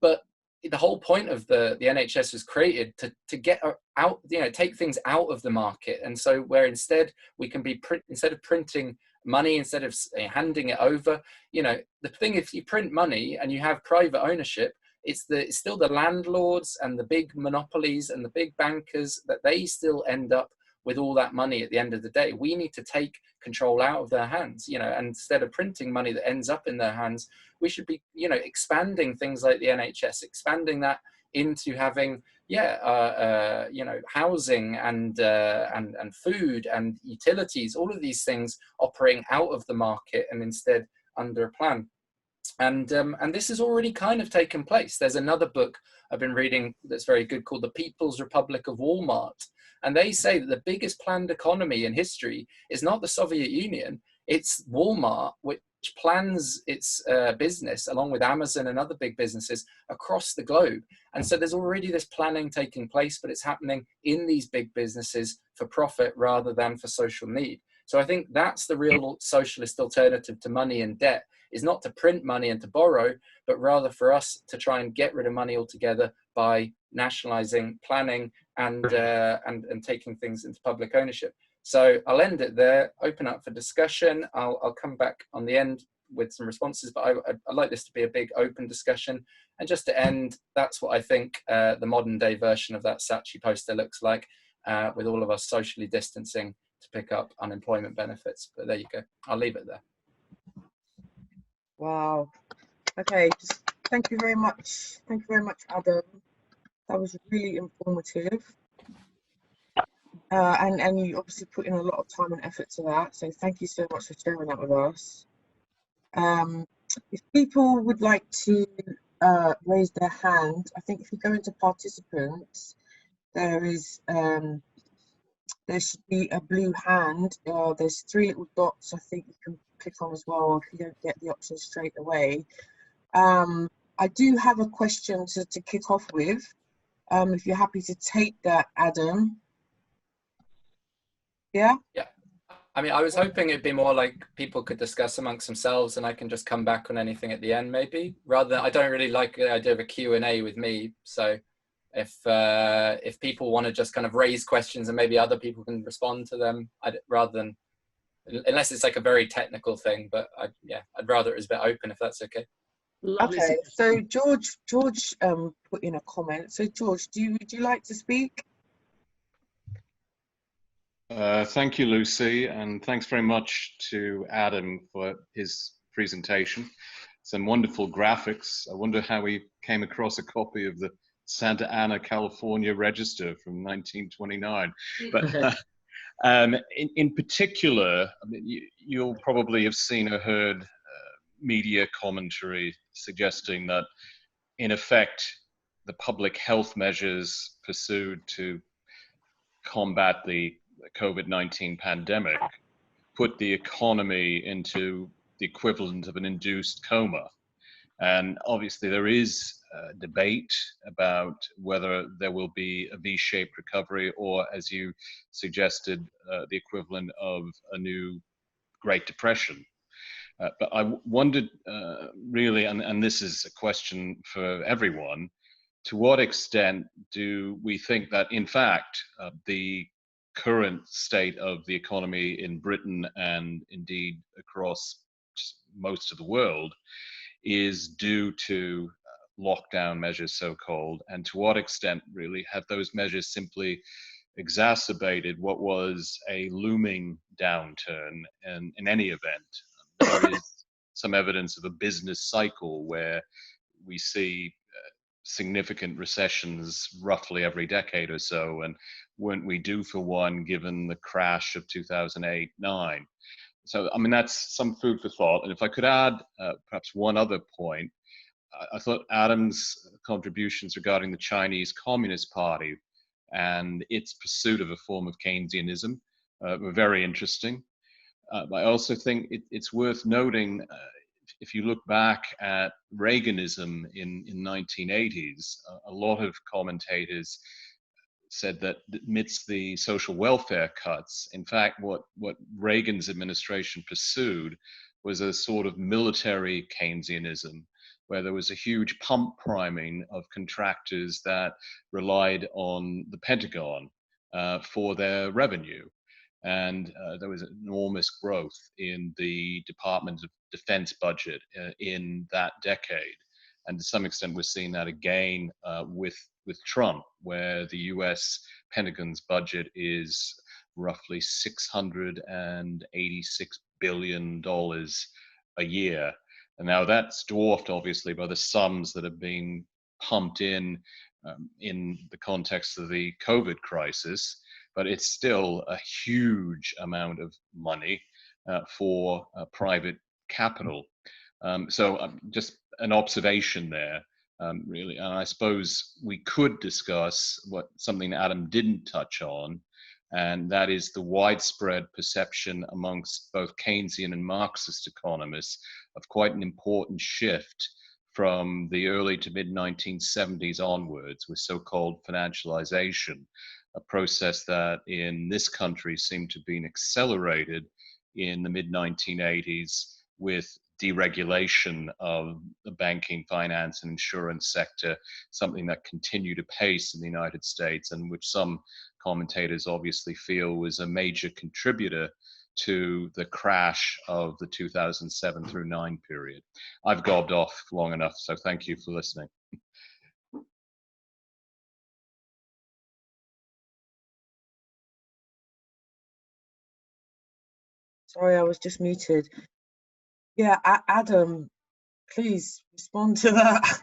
But the whole point of the NHS was created to get out, you know, take things out of the market. And so where instead we can be, instead of printing money, instead of handing it over, you know, the thing, if you print money and you have private ownership, it's still the landlords and the big monopolies and the big bankers that they still end up with all that money at the end of the day. We need to take control out of their hands, you know, and instead of printing money that ends up in their hands, we should be, you know, expanding things like the NHS, expanding that into having, you know, housing and food and utilities, all of these things operating out of the market and instead under a plan. And this has already kind of taken place. There's another book I've been reading that's very good called The People's Republic of Walmart. And they say that the biggest planned economy in history is not the Soviet Union, it's Walmart, which plans its business along with Amazon and other big businesses across the globe. And so there's already this planning taking place, but it's happening in these big businesses for profit rather than for social need. So I think that's the real socialist alternative to money and debt, is not to print money and to borrow, but rather for us to try and get rid of money altogether by nationalizing, planning, and taking things into public ownership. So I'll end it there, open up for discussion. I'll come back on the end with some responses, but I'd like this to be a big open discussion. And just to end, that's what I think the modern day version of that Saatchi poster looks like, with all of us socially distancing to pick up unemployment benefits. But there you go. I'll leave it there.
Wow. Okay. Thank you very much. Thank you very much, Adam. That was really informative. And you obviously put in a lot of time and effort to that. So thank you so much for sharing that with us. If people would like to raise their hand, I think if you go into participants, there should be a blue hand. There's 3 little dots I think you can click on as well if you don't get the option straight away. I do have a question to kick off with, if you're happy to take that, Adam. Yeah?
Yeah. I mean, I was hoping it'd be more like people could discuss amongst themselves and I can just come back on anything at the end, maybe. Rather than, I don't really like the idea of a Q&A with me. So if people want to just kind of raise questions and maybe other people can respond to them, rather than, unless it's like a very technical thing, but I'd rather it was a bit open, if that's okay.
Lovely.
Okay, so George put in a comment. So George, would you like to speak?
Thank you, Lucy, and thanks very much to Adam for his presentation. Some wonderful graphics. I wonder how he came across a copy of the Santa Ana, California Register from 1929. But in particular, I mean, you'll probably have seen or heard media commentary suggesting that in effect, the public health measures pursued to combat the COVID-19 pandemic put the economy into the equivalent of an induced coma. And obviously there is debate about whether there will be a V-shaped recovery or, as you suggested, the equivalent of a new Great Depression. But I wondered really, and this is a question for everyone, to what extent do we think that, in fact, the current state of the economy in Britain and indeed across most of the world is due to lockdown measures, so-called, and to what extent really have those measures simply exacerbated what was a looming downturn in any event? There is some evidence of a business cycle where we see significant recessions roughly every decade or so, and weren't we due for one given the crash of 2008-9? So, I mean, that's some food for thought. And if I could add perhaps one other point, I thought Adam's contributions regarding the Chinese Communist Party and its pursuit of a form of Keynesianism were very interesting. I also think it's worth noting, if you look back at Reaganism in 1980s, a lot of commentators said that amidst the social welfare cuts, in fact, what Reagan's administration pursued was a sort of military Keynesianism, where there was a huge pump priming of contractors that relied on the Pentagon for their revenue. And there was enormous growth in the Department of Defense budget in that decade. And to some extent, we're seeing that again with Trump, where the US Pentagon's budget is roughly $686 billion a year. And now that's dwarfed, obviously, by the sums that have been pumped in the context of the COVID crisis. But it's still a huge amount of money for private capital. So just an observation there, really. And I suppose we could discuss something Adam didn't touch on, and that is the widespread perception amongst both Keynesian and Marxist economists of quite an important shift from the early to mid-1970s onwards with so-called financialization, a process that in this country seemed to have been accelerated in the mid-1980s with deregulation of the banking, finance, and insurance sector, something that continued apace in the United States and which some commentators obviously feel was a major contributor to the crash of the 2007 through 9 period. I've gobbed off long enough, so thank you for listening.
Sorry, I was just muted. Yeah, Adam, please respond to that.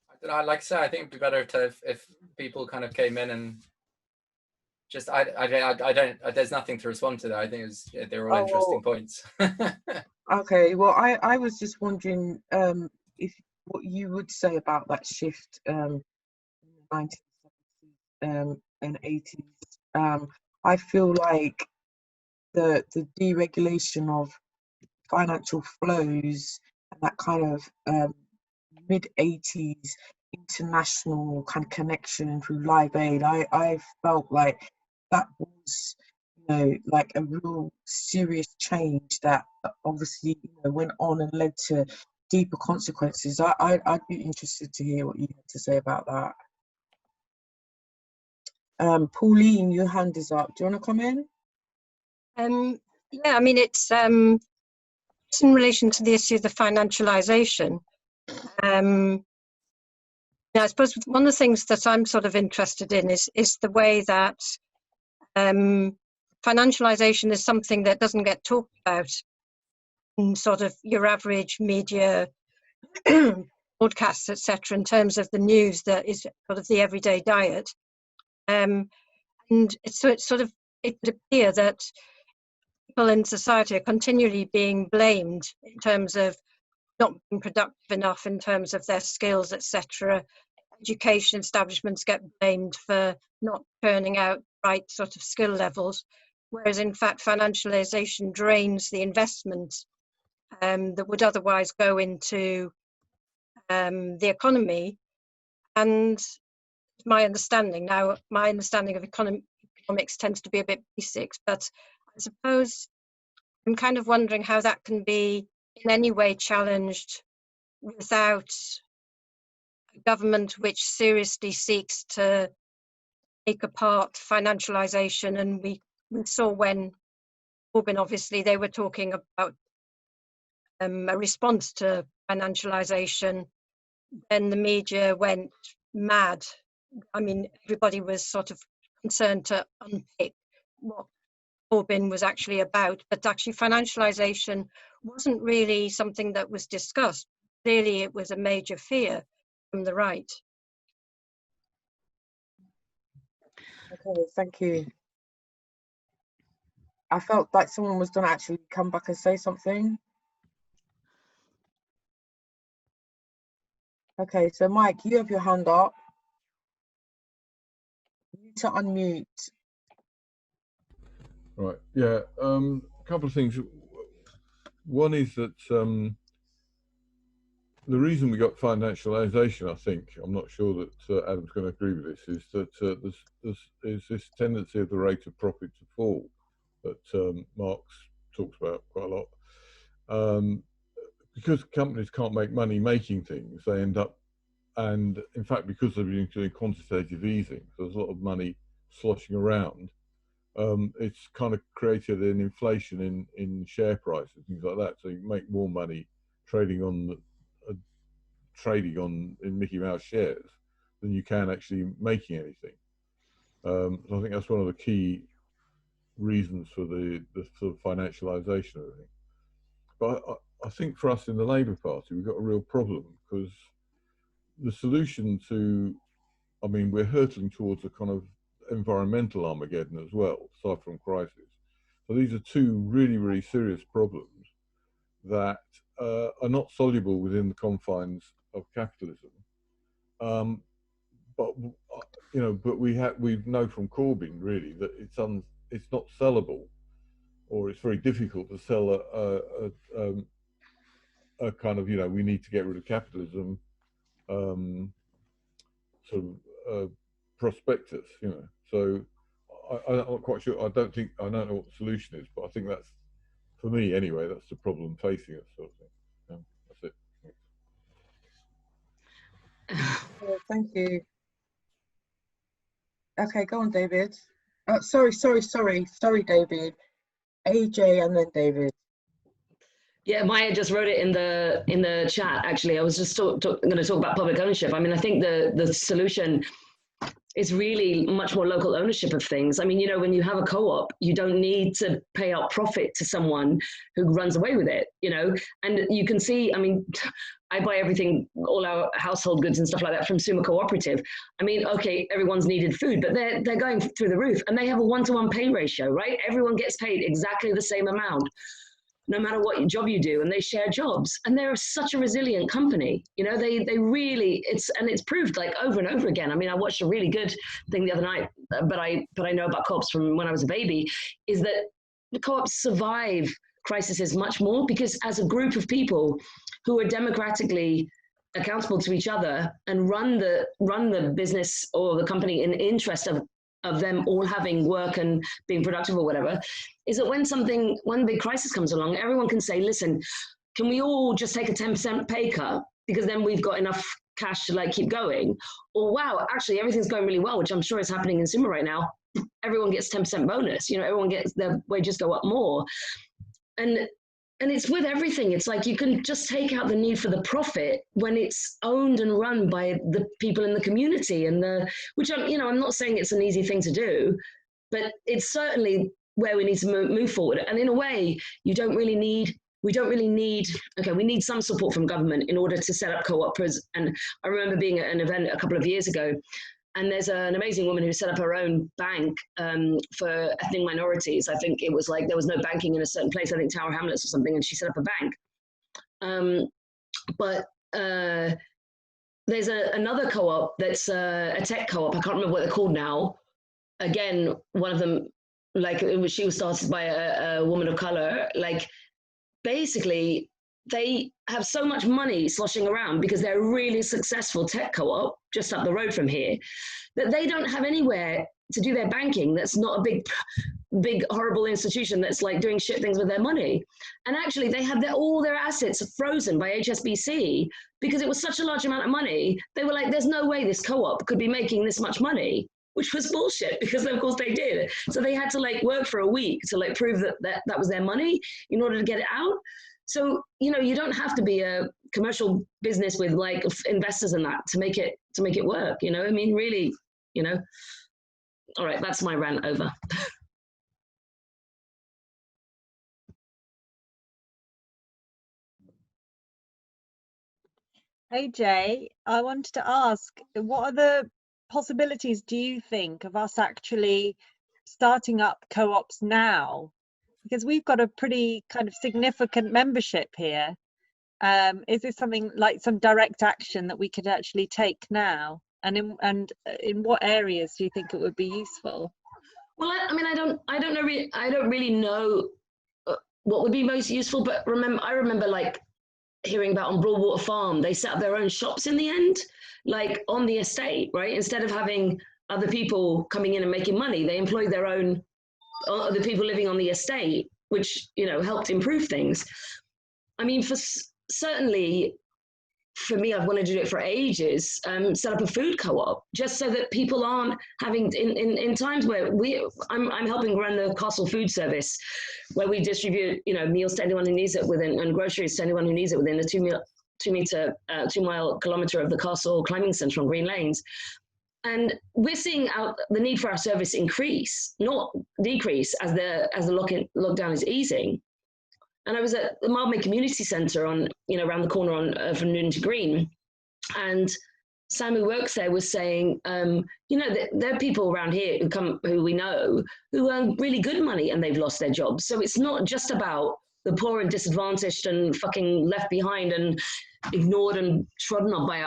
I don't know, like I said, I think it'd be better to if people kind of came in and just I don't there's nothing to respond to that. I think they're all interesting points.
Okay, well, I was just wondering if what you would say about that shift in the 1970s and 80s. I feel like the deregulation of financial flows and that kind of mid-80s international kind of connection through Live Aid, I felt like that was, like a real serious change that obviously, went on and led to deeper consequences. I'd be interested to hear what you had to say about that. Pauline, your hand is up. Do you want to come in?
Yeah, I mean, it's in relation to the issue of the financialization. Now, I suppose one of the things that I'm sort of interested in is the way that financialization is something that doesn't get talked about in sort of your average media broadcasts, etc., in terms of the news that is sort of the everyday diet. And it would appear that people in society are continually being blamed in terms of not being productive enough in terms of their skills, etc. Education establishments get blamed for not turning out right sort of skill levels, whereas in fact financialization drains the investment that would otherwise go into the economy. And my understanding of economics tends to be a bit basic, but I suppose I'm kind of wondering how that can be in any way challenged without a government which seriously seeks to take apart financialization. And we saw when Corbyn, obviously, they were talking about a response to financialization, then the media went mad. I mean, everybody was sort of concerned to unpick what Corbyn was actually about, but actually financialization wasn't really something that was discussed. Clearly, it was a major fear from the right.
Okay, thank you. I felt like someone was going to actually come back and say something. Okay, so Mike, you have your hand up. You need to unmute.
Right, yeah, a couple of things. One is that the reason we got financialization, I think, I'm not sure that Adam's going to agree with this, is that there's this tendency of the rate of profit to fall that Marx talks about quite a lot. Because companies can't make money making things, they end up, and in fact, because they've been doing quantitative easing, there's a lot of money sloshing around. It's kind of created an inflation in share prices, things like that. So you make more money trading on in Mickey Mouse shares than you can actually making anything. So I think that's one of the key reasons for the sort of financialization of everything. But I think for us in the Labour Party, we've got a real problem, because the solution to, I mean, we're hurtling towards a kind of environmental Armageddon as well, aside from crisis. So these are two really, really serious problems that are not soluble within the confines of capitalism. But you know, but we know from Corbyn really that it's not sellable, or it's very difficult to sell a kind of, you know, we need to get rid of capitalism sort of prospectus, you know. So I'm not quite sure. I don't know what the solution is, but I think that's, for me anyway, that's the problem facing us, sort of thing. That's it.
Oh, thank you. Okay, go on, David. Sorry, David. AJ and then David.
Yeah, Maya just wrote it in the chat. Actually, I was just going to talk about public ownership. I mean, I think the solution is really much more local ownership of things. I mean, you know, when you have a co-op, you don't need to pay out profit to someone who runs away with it, you know. And you can see, I mean, I buy everything, all our household goods and stuff like that from Summa Cooperative. I mean, okay, everyone's needed food, but they're going through the roof, and they have a 1-to-1 pay ratio, right? Everyone gets paid exactly the same amount, no matter what job you do, and they share jobs, and they're such a resilient company. You know, they really, it's proved like over and over again. I mean, I watched a really good thing the other night, but I know about co-ops from when I was a baby, is that the co-ops survive crises much more because as a group of people who are democratically accountable to each other and run the business or the company in the interest of them all having work and being productive or whatever, is that when big crisis comes along, everyone can say, listen, can we all just take a 10% pay cut because then we've got enough cash to like keep going? Or wow, actually everything's going really well, which I'm sure is happening in Summa right now. Everyone gets 10% bonus, you know, everyone gets their wages go up more. And it's with everything. It's like you can just take out the need for the profit when it's owned and run by the people in the community, which I'm not saying it's an easy thing to do, but it's certainly where we need to move forward. And in a way, we need some support from government in order to set up co-ops. And I remember being at an event a couple of years ago, and there's an amazing woman who set up her own bank for ethnic minorities. I think it was like there was no banking in a certain place, I think Tower Hamlets or something, and she set up a bank. But there's another co-op that's a tech co-op. I can't remember what they're called now. Again, one of them, like she was started by a woman of color. Like basically, they have so much money sloshing around because they're a really successful tech co-op just up the road from here that they don't have anywhere to do their banking. That's not a big horrible institution that's like doing shit things with their money. And actually they have all their assets frozen by HSBC because it was such a large amount of money. They were like, there's no way this co-op could be making this much money, which was bullshit because of course they did. So they had to like work for a week to like prove that was their money in order to get it out. So, you know, you don't have to be a commercial business with like investors and that to make it work, you know? I mean, really, you know. All right, that's my rant over.
Hey Jay, I wanted to ask, what are the possibilities do you think of us actually starting up co-ops now? Because we've got a pretty kind of significant membership here. Is this something like some direct action that we could actually take now? And in what areas do you think it would be useful?
Well, I mean, I don't really know what would be most useful, but I remember like hearing about on Broadwater Farm, they set up their own shops in the end, like on the estate, right? Instead of having other people coming in and making money, they employed their own, the people living on the estate, which, you know, helped improve things. I mean, certainly for me, I've wanted to do it for ages, set up a food co-op, just so that people aren't having, in times where I'm helping run the Castle Food Service, where we distribute, you know, meals to anyone who needs it within, and groceries to anyone who needs it within the 2 mile kilometre of the Castle Climbing Centre on Green Lanes. And we're seeing the need for our service increase, not decrease, as the lockdown is easing. And I was at the Mildmay Community Centre on, you know, around the corner from Newington Green, and Sam, who works there, was saying, you know, there are people around here who we know who earn really good money and they've lost their jobs. So it's not just about the poor and disadvantaged and fucking left behind and ignored and trodden on by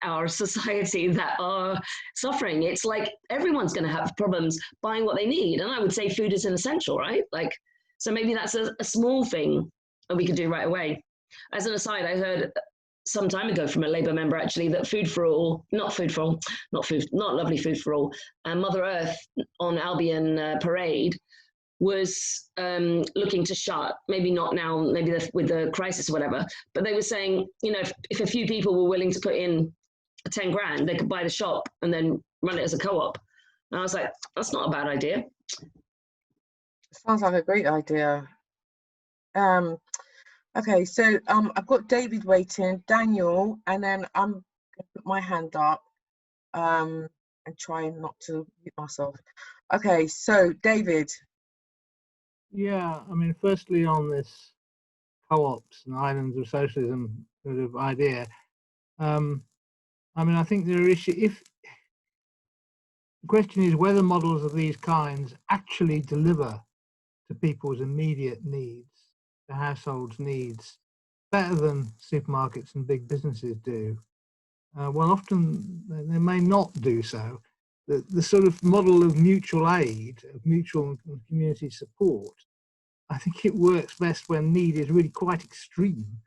our society that are suffering. It's like everyone's going to have problems buying what they need, and I would say food is an essential, right? Like. So maybe that's a small thing that we could do right away. As an aside, I heard some time ago from a Labour member actually that Food for All, not Lovely Food for All, Mother Earth on Albion Parade was looking to shut. Maybe not now, maybe with the crisis or whatever. But they were saying, you know, if a few people were willing to put in 10 grand, they could buy the shop and then run it as a co-op. And I was like, that's not a bad idea.
Sounds like a great idea. Okay, so I've got David waiting, Daniel, and then I'm going to put my hand up and try not to mute myself. Okay, so David.
Yeah, I mean, firstly on this co-ops and islands of socialism sort of idea, I mean, I think there are issues. The question is whether models of these kinds actually deliver to people's immediate needs, the household's needs, better than supermarkets and big businesses do. Well, often they may not do so. The sort of model of mutual aid, of mutual and community support, I think it works best when need is really quite extreme.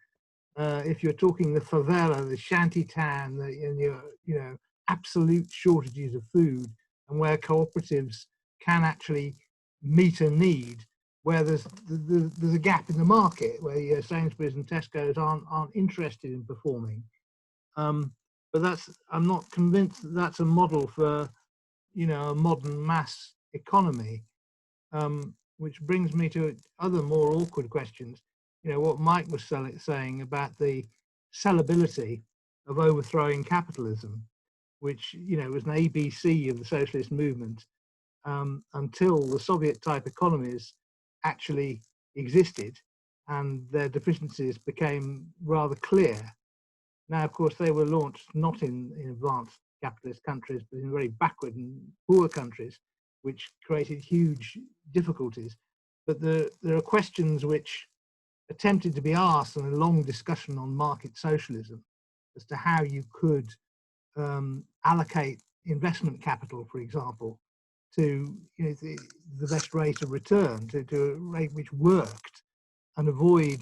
If you're talking the favela, the shanty town, you know, absolute shortages of food, and where cooperatives can actually meet a need, where there's a gap in the market, where Sainsbury's and Tesco's aren't interested in performing. But I'm not convinced that that's a model for, you know, a modern mass economy, which brings me to other more awkward questions. You know, what Mike was saying about the sellability of overthrowing capitalism, which, you know, was an ABC of the socialist movement until the Soviet-type economies actually existed and their deficiencies became rather clear. Now, of course, they were launched not in advanced capitalist countries, but in very backward and poor countries, which created huge difficulties. But there are questions which attempted to be asked in a long discussion on market socialism as to how you could allocate investment capital, for example, to the best rate of return, to a rate which worked, and avoid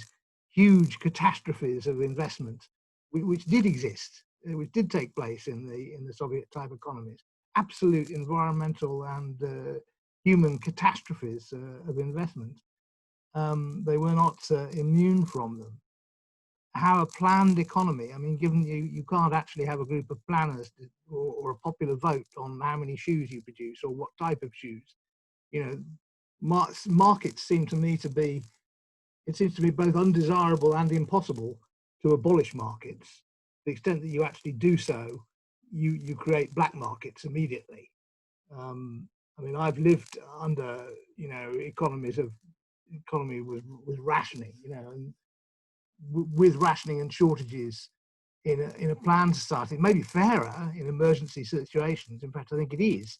huge catastrophes of investment, which did exist, which did take place in the Soviet type economies, absolute environmental and human catastrophes of investment. They were not immune from them. How a planned economy, I mean, given you can't actually have a group of planners or a popular vote on how many shoes you produce or what type of shoes. Markets seem to me to be, it seems to be both undesirable and impossible to abolish markets. To the extent that you actually do so, you create black markets immediately. I mean, I've lived under, economy was rationing, and with rationing and shortages in a planned society, it may be fairer in emergency situations. In fact, I think it is.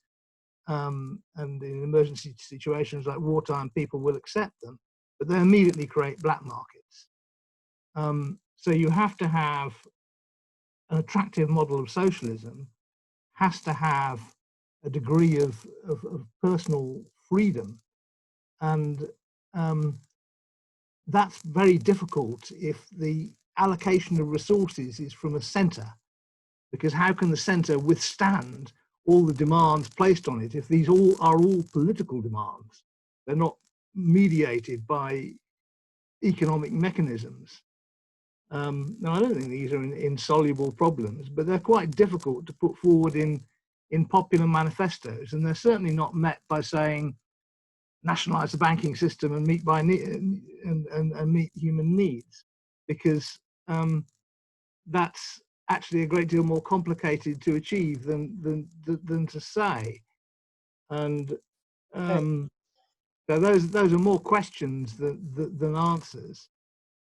And in emergency situations like wartime, people will accept them, but they immediately create black markets. So you have to have an attractive model of socialism, has to have a degree of personal freedom, and that's very difficult if the allocation of resources is from a centre, because how can the centre withstand all the demands placed on it if these are all political demands? They're not mediated by economic mechanisms. Now, I don't think these are insoluble problems, but they're quite difficult to put forward in popular manifestos, and they're certainly not met by saying nationalise the banking system and meet meet human needs, because that's actually a great deal more complicated to achieve than to say. And so those are more questions than answers.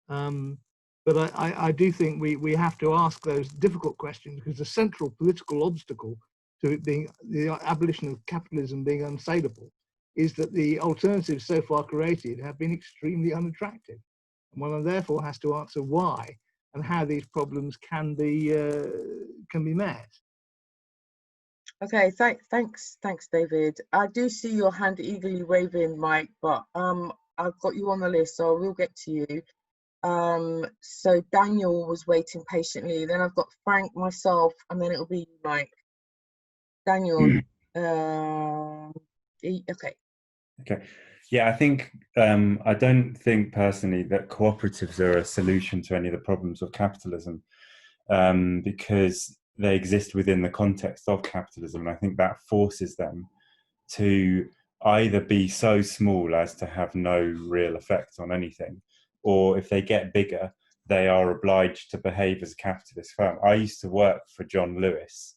But I do think we have to ask those difficult questions, because the central political obstacle to it being the abolition of capitalism being unsaleable is that the alternatives so far created have been extremely unattractive. And one therefore has to answer why and how these problems can be met.
Okay, thanks, David. I do see your hand eagerly waving, Mike, but I've got you on the list, so I will get to you. So Daniel was waiting patiently. Then I've got Frank, myself, and then it'll be you, Mike. Daniel. Okay.
Okay. Yeah, I think I don't think personally that cooperatives are a solution to any of the problems of capitalism, because they exist within the context of capitalism. And I think that forces them to either be so small as to have no real effect on anything, or if they get bigger, they are obliged to behave as a capitalist firm. I used to work for John Lewis,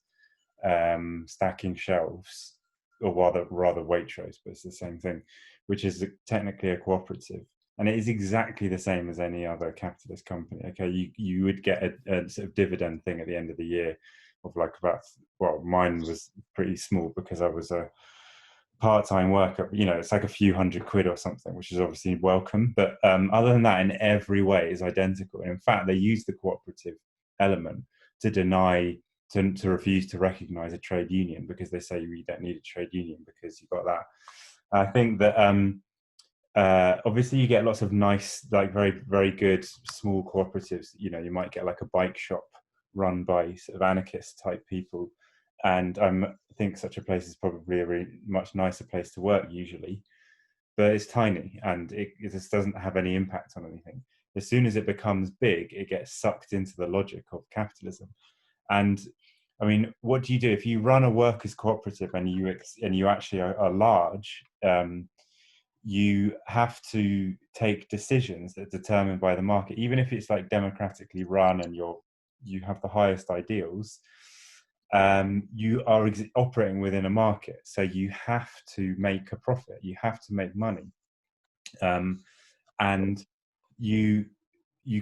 stacking shelves, or rather Waitrose, but it's the same thing, which is technically a cooperative, and it is exactly the same as any other capitalist company. Okay, you would get a sort of dividend thing at the end of the year of like about, well, mine was pretty small because I was a part-time worker, it's like a few £100 or something, which is obviously welcome, but other than that, in every way is identical. And in fact, they use the cooperative element to deny, to refuse to recognize a trade union, because they say you don't need a trade union because you've got that. I think that obviously you get lots of nice, like very, very good small cooperatives. You might get like a bike shop run by sort of anarchist type people, and I think such a place is probably a really much nicer place to work usually, but it's tiny and it just doesn't have any impact on anything. As soon as it becomes big, it gets sucked into the logic of capitalism. And I mean, what do you do if you run a workers' cooperative and you actually are large? You have to take decisions that are determined by the market, even if it's like democratically run and you have the highest ideals. You are operating within a market, so you have to make a profit. You have to make money, and you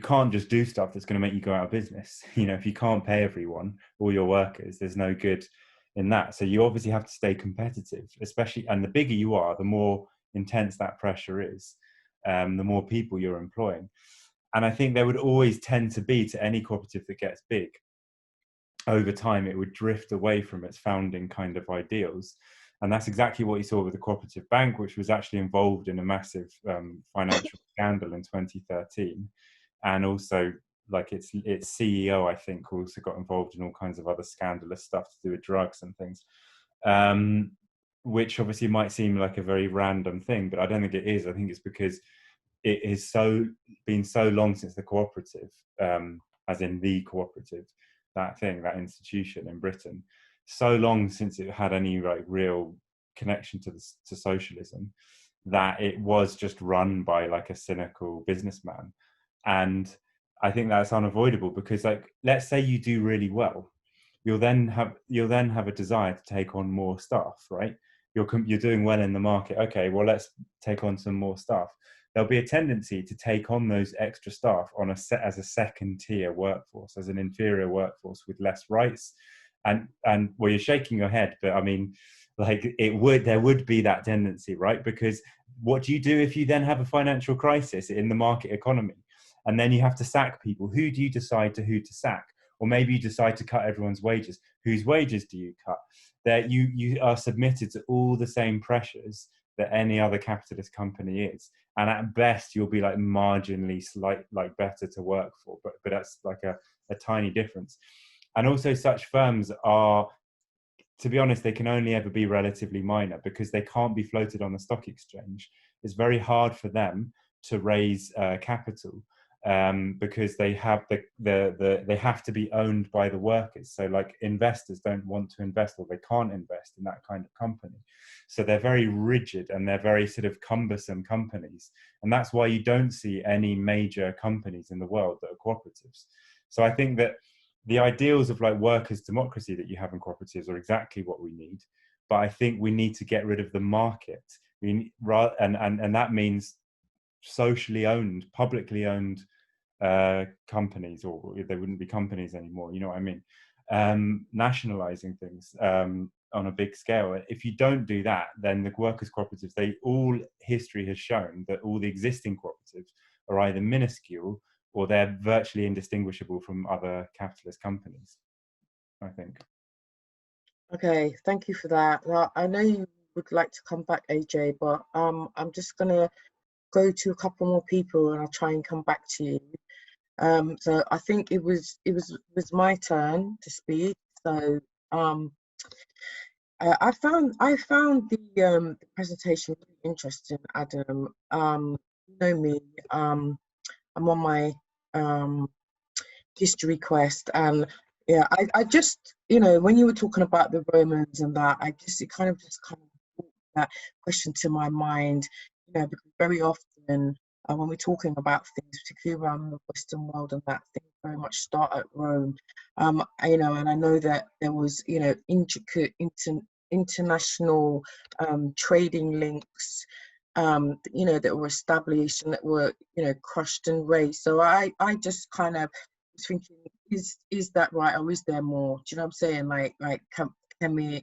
can't just do stuff that's going to make you go out of business. If you can't pay everyone, all your workers, there's no good in that. So you obviously have to stay competitive, especially, and the bigger you are, the more intense that pressure is. the more people you're employing. And I think there would always tend to be, to any cooperative that gets big, over time it would drift away from its founding kind of ideals. And that's exactly what you saw with the Cooperative Bank, which was actually involved in a massive financial scandal in 2013. And also, like, its CEO, I think, also got involved in all kinds of other scandalous stuff to do with drugs and things, which obviously might seem like a very random thing, but I don't think it is. I think it's because it has been so long since the cooperative, as in the cooperative, that institution in Britain, so long since it had any like real connection to socialism, that it was just run by like a cynical businessman. And I think that's unavoidable, because, like, let's say you do really well, you'll then have a desire to take on more staff, right? You're doing well in the market. Okay, well, let's take on some more staff. There'll be a tendency to take on those extra staff as a second tier workforce, as an inferior workforce with less rights. And well, you're shaking your head, but I mean, like, there would be that tendency, right? Because what do you do if you then have a financial crisis in the market economy, and then you have to sack people? Who do you decide who to sack? Or maybe you decide to cut everyone's wages. Whose wages do you cut? That you are submitted to all the same pressures that any other capitalist company is, and at best you'll be like marginally better to work for, but that's like a tiny difference. And also, such firms are, to be honest, they can only ever be relatively minor, because they can't be floated on the stock exchange. It's very hard for them to raise capital, because they have they have to be owned by the workers. So like, investors don't want to invest, or they can't invest in that kind of company. So they're very rigid, and they're very sort of cumbersome companies. And that's why you don't see any major companies in the world that are cooperatives. So I think that the ideals of like workers' democracy that you have in cooperatives are exactly what we need. But I think we need to get rid of the market. And that means socially owned, publicly owned companies, or they wouldn't be companies anymore, you know what I mean? Nationalizing things on a big scale. If you don't do that, then the workers' cooperatives, history has shown that all the existing cooperatives are either minuscule, or they're virtually indistinguishable from other capitalist companies, I think.
Okay, thank you for that. Now, I know you would like to come back, AJ, but I'm just gonna go to a couple more people, and I'll try and come back to you. So I think it was my turn to speak. So I found the presentation really interesting, Adam. You know me, I'm on my history quest, and yeah, I just, you know, when you were talking about the Romans and that, it kind of brought that question to my mind, you know, because very often when we're talking about things, particularly around the Western world and that, things very much start at Rome. You know, and I know that there was, you know, intricate international trading links, you know, that were established and that were, you know, crushed and raised. So I just kind of was thinking, is that right, or is there more? Do you know what I'm saying? Like can we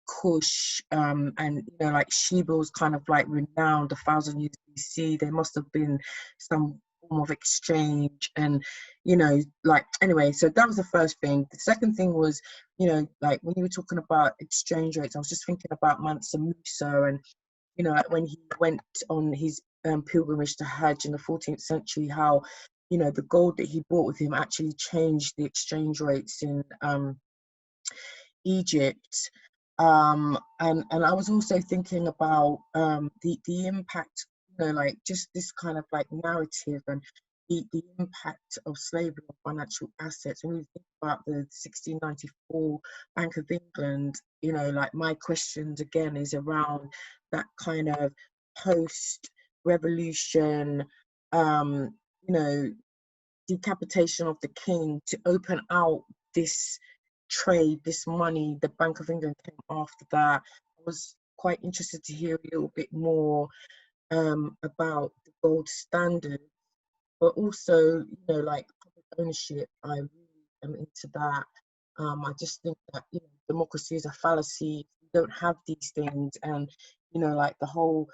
Kush, and you know, like Sheba was kind of like renowned 1,000 years BC. There must have been some form of exchange, and you know, like, anyway, so that was the first thing. The second thing was, you know, like when you were talking about exchange rates, I was just thinking about Mansa Musa, and you know, like when he went on his pilgrimage to Hajj in the 14th century, how, you know, the gold that he brought with him actually changed the exchange rates in Egypt. And I was also thinking about the impact, you know, like just this kind of like narrative and the impact of slavery on financial assets. When you think about the 1694 Bank of England, you know, like my questions again is around that kind of post-revolution, you know, decapitation of the king to open out this trade, this money. The Bank of England came after that. I was quite interested to hear a little bit more about the gold standard, but also, you know, like public ownership. I really am into that. I just think that, you know, democracy is a fallacy. You don't have these things, and you know, like the whole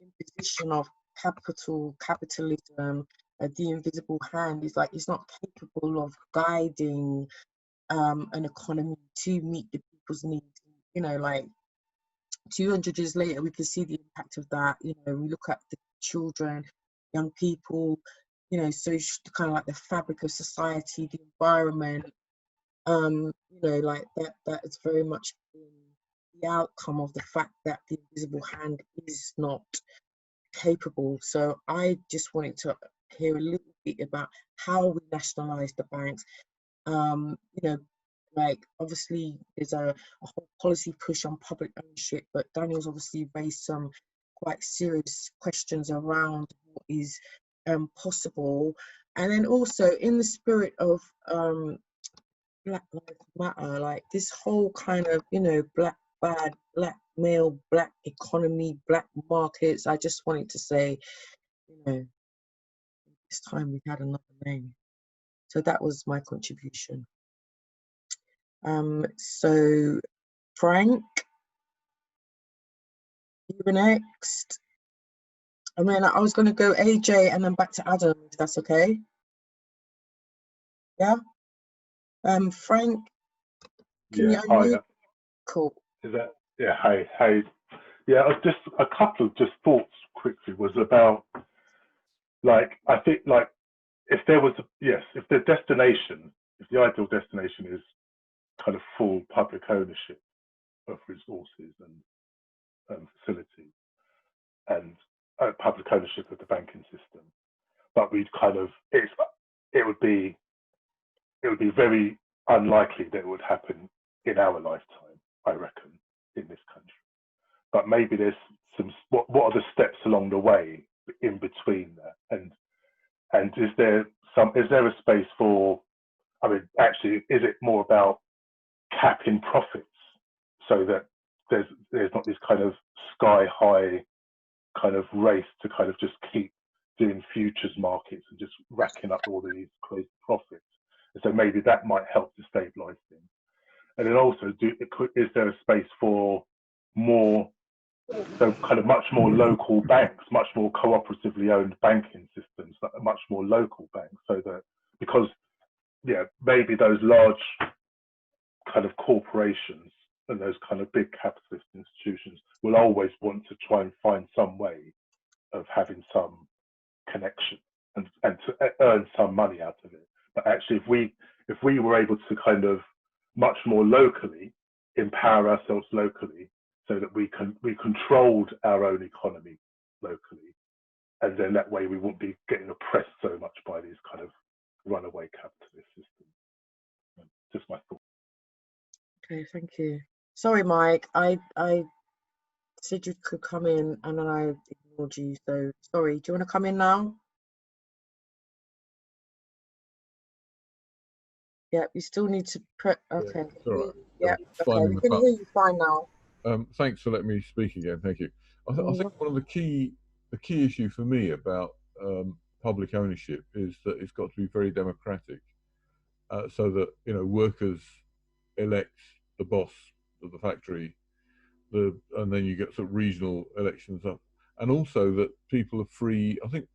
imposition of capitalism, the invisible hand is like, it's not capable of guiding an economy to meet the people's needs. You know, like 200 years later, we can see the impact of that. You know, we look at the children, young people, you know, so kind of like the fabric of society, the environment, you know, like that is very much been the outcome of the fact that the invisible hand is not capable. So I just wanted to hear a little bit about how we nationalize the banks. You know, like obviously there's a whole policy push on public ownership, but Daniel's obviously raised some quite serious questions around what is possible. And then also in the spirit of Black Lives Matter, like this whole kind of, you know, black bad, black male, black economy, black markets. I just wanted to say, you know, this time we had another name. So that was my contribution. So Frank, you were next. And then I was going to go AJ and then back to Adam, if that's okay. Yeah. Frank, can you unmute? Cool.
Is that, yeah, hi. Yeah, just a couple of just thoughts quickly was about, like, I think, like, if there was, if the destination, if the ideal destination is kind of full public ownership of resources and facilities and public ownership of the banking system, but we'd kind of, it would be very unlikely that it would happen in our lifetime, I reckon, in this country. But maybe there's some, what are the steps along the way in between that? And is there a space for, I mean, actually, is it more about capping profits so that there's not this kind of sky high kind of race to kind of just keep doing futures markets and just racking up all these crazy profits? And so maybe that might help to stabilize things. And then also, is there a space for more, so kind of much more local banks, much more cooperatively owned banking systems, that are much more local banks, so that, because maybe those large kind of corporations and those kind of big capitalist institutions will always want to try and find some way of having some connection and to earn some money out of it. But actually, if we were able to kind of much more locally empower ourselves locally, so that we controlled our own economy locally, and then that way we wouldn't be getting oppressed so much by these kind of runaway capitalist systems. Just my thought.
Okay, thank you. Sorry, Mike. I said you could come in and then I ignored you. So sorry. Do you want to come in now? Yeah, you still need to prep. Okay.
Yeah, all right.
Yeah. Okay. We can hear you fine now.
Thanks for letting me speak again. Thank you. I think one of the key issue for me about public ownership is that it's got to be very democratic, so that workers elect the boss of the factory, and then you get sort of regional elections up, and also that people are free, I think,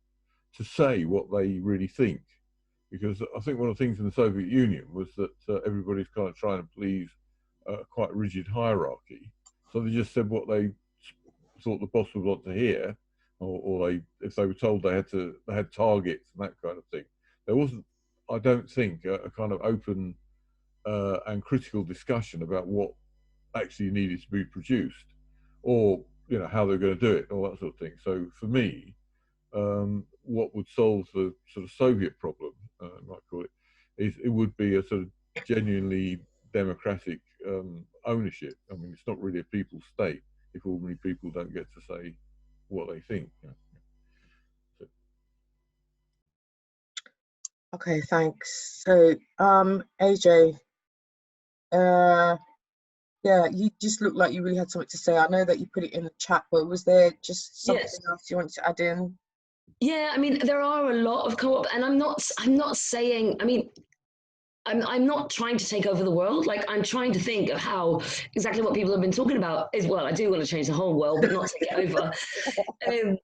to say what they really think, because I think one of the things in the Soviet Union was that everybody's kind of trying to please a quite rigid hierarchy. So they just said what they thought the boss would want to hear, or if they were told they had targets and that kind of thing. There wasn't, I don't think, a kind of open and critical discussion about what actually needed to be produced, or how they're going to do it, all that sort of thing. So for me, what would solve the sort of Soviet problem, I might call it, is it would be a sort of genuinely democratic ownership. I mean, it's not really a people's state if ordinary people don't get to say what they think. So.
Okay, thanks. So, AJ, yeah, you just look like you really had something to say. I know that you put it in the chat, but was there just something else you wanted to add in?
Yeah, I mean, there are a lot of co-op, and I'm not saying, I mean, I'm not trying to take over the world. Like, I'm trying to think of how exactly what people have been talking about is, well, I do want to change the whole world, but not take it over.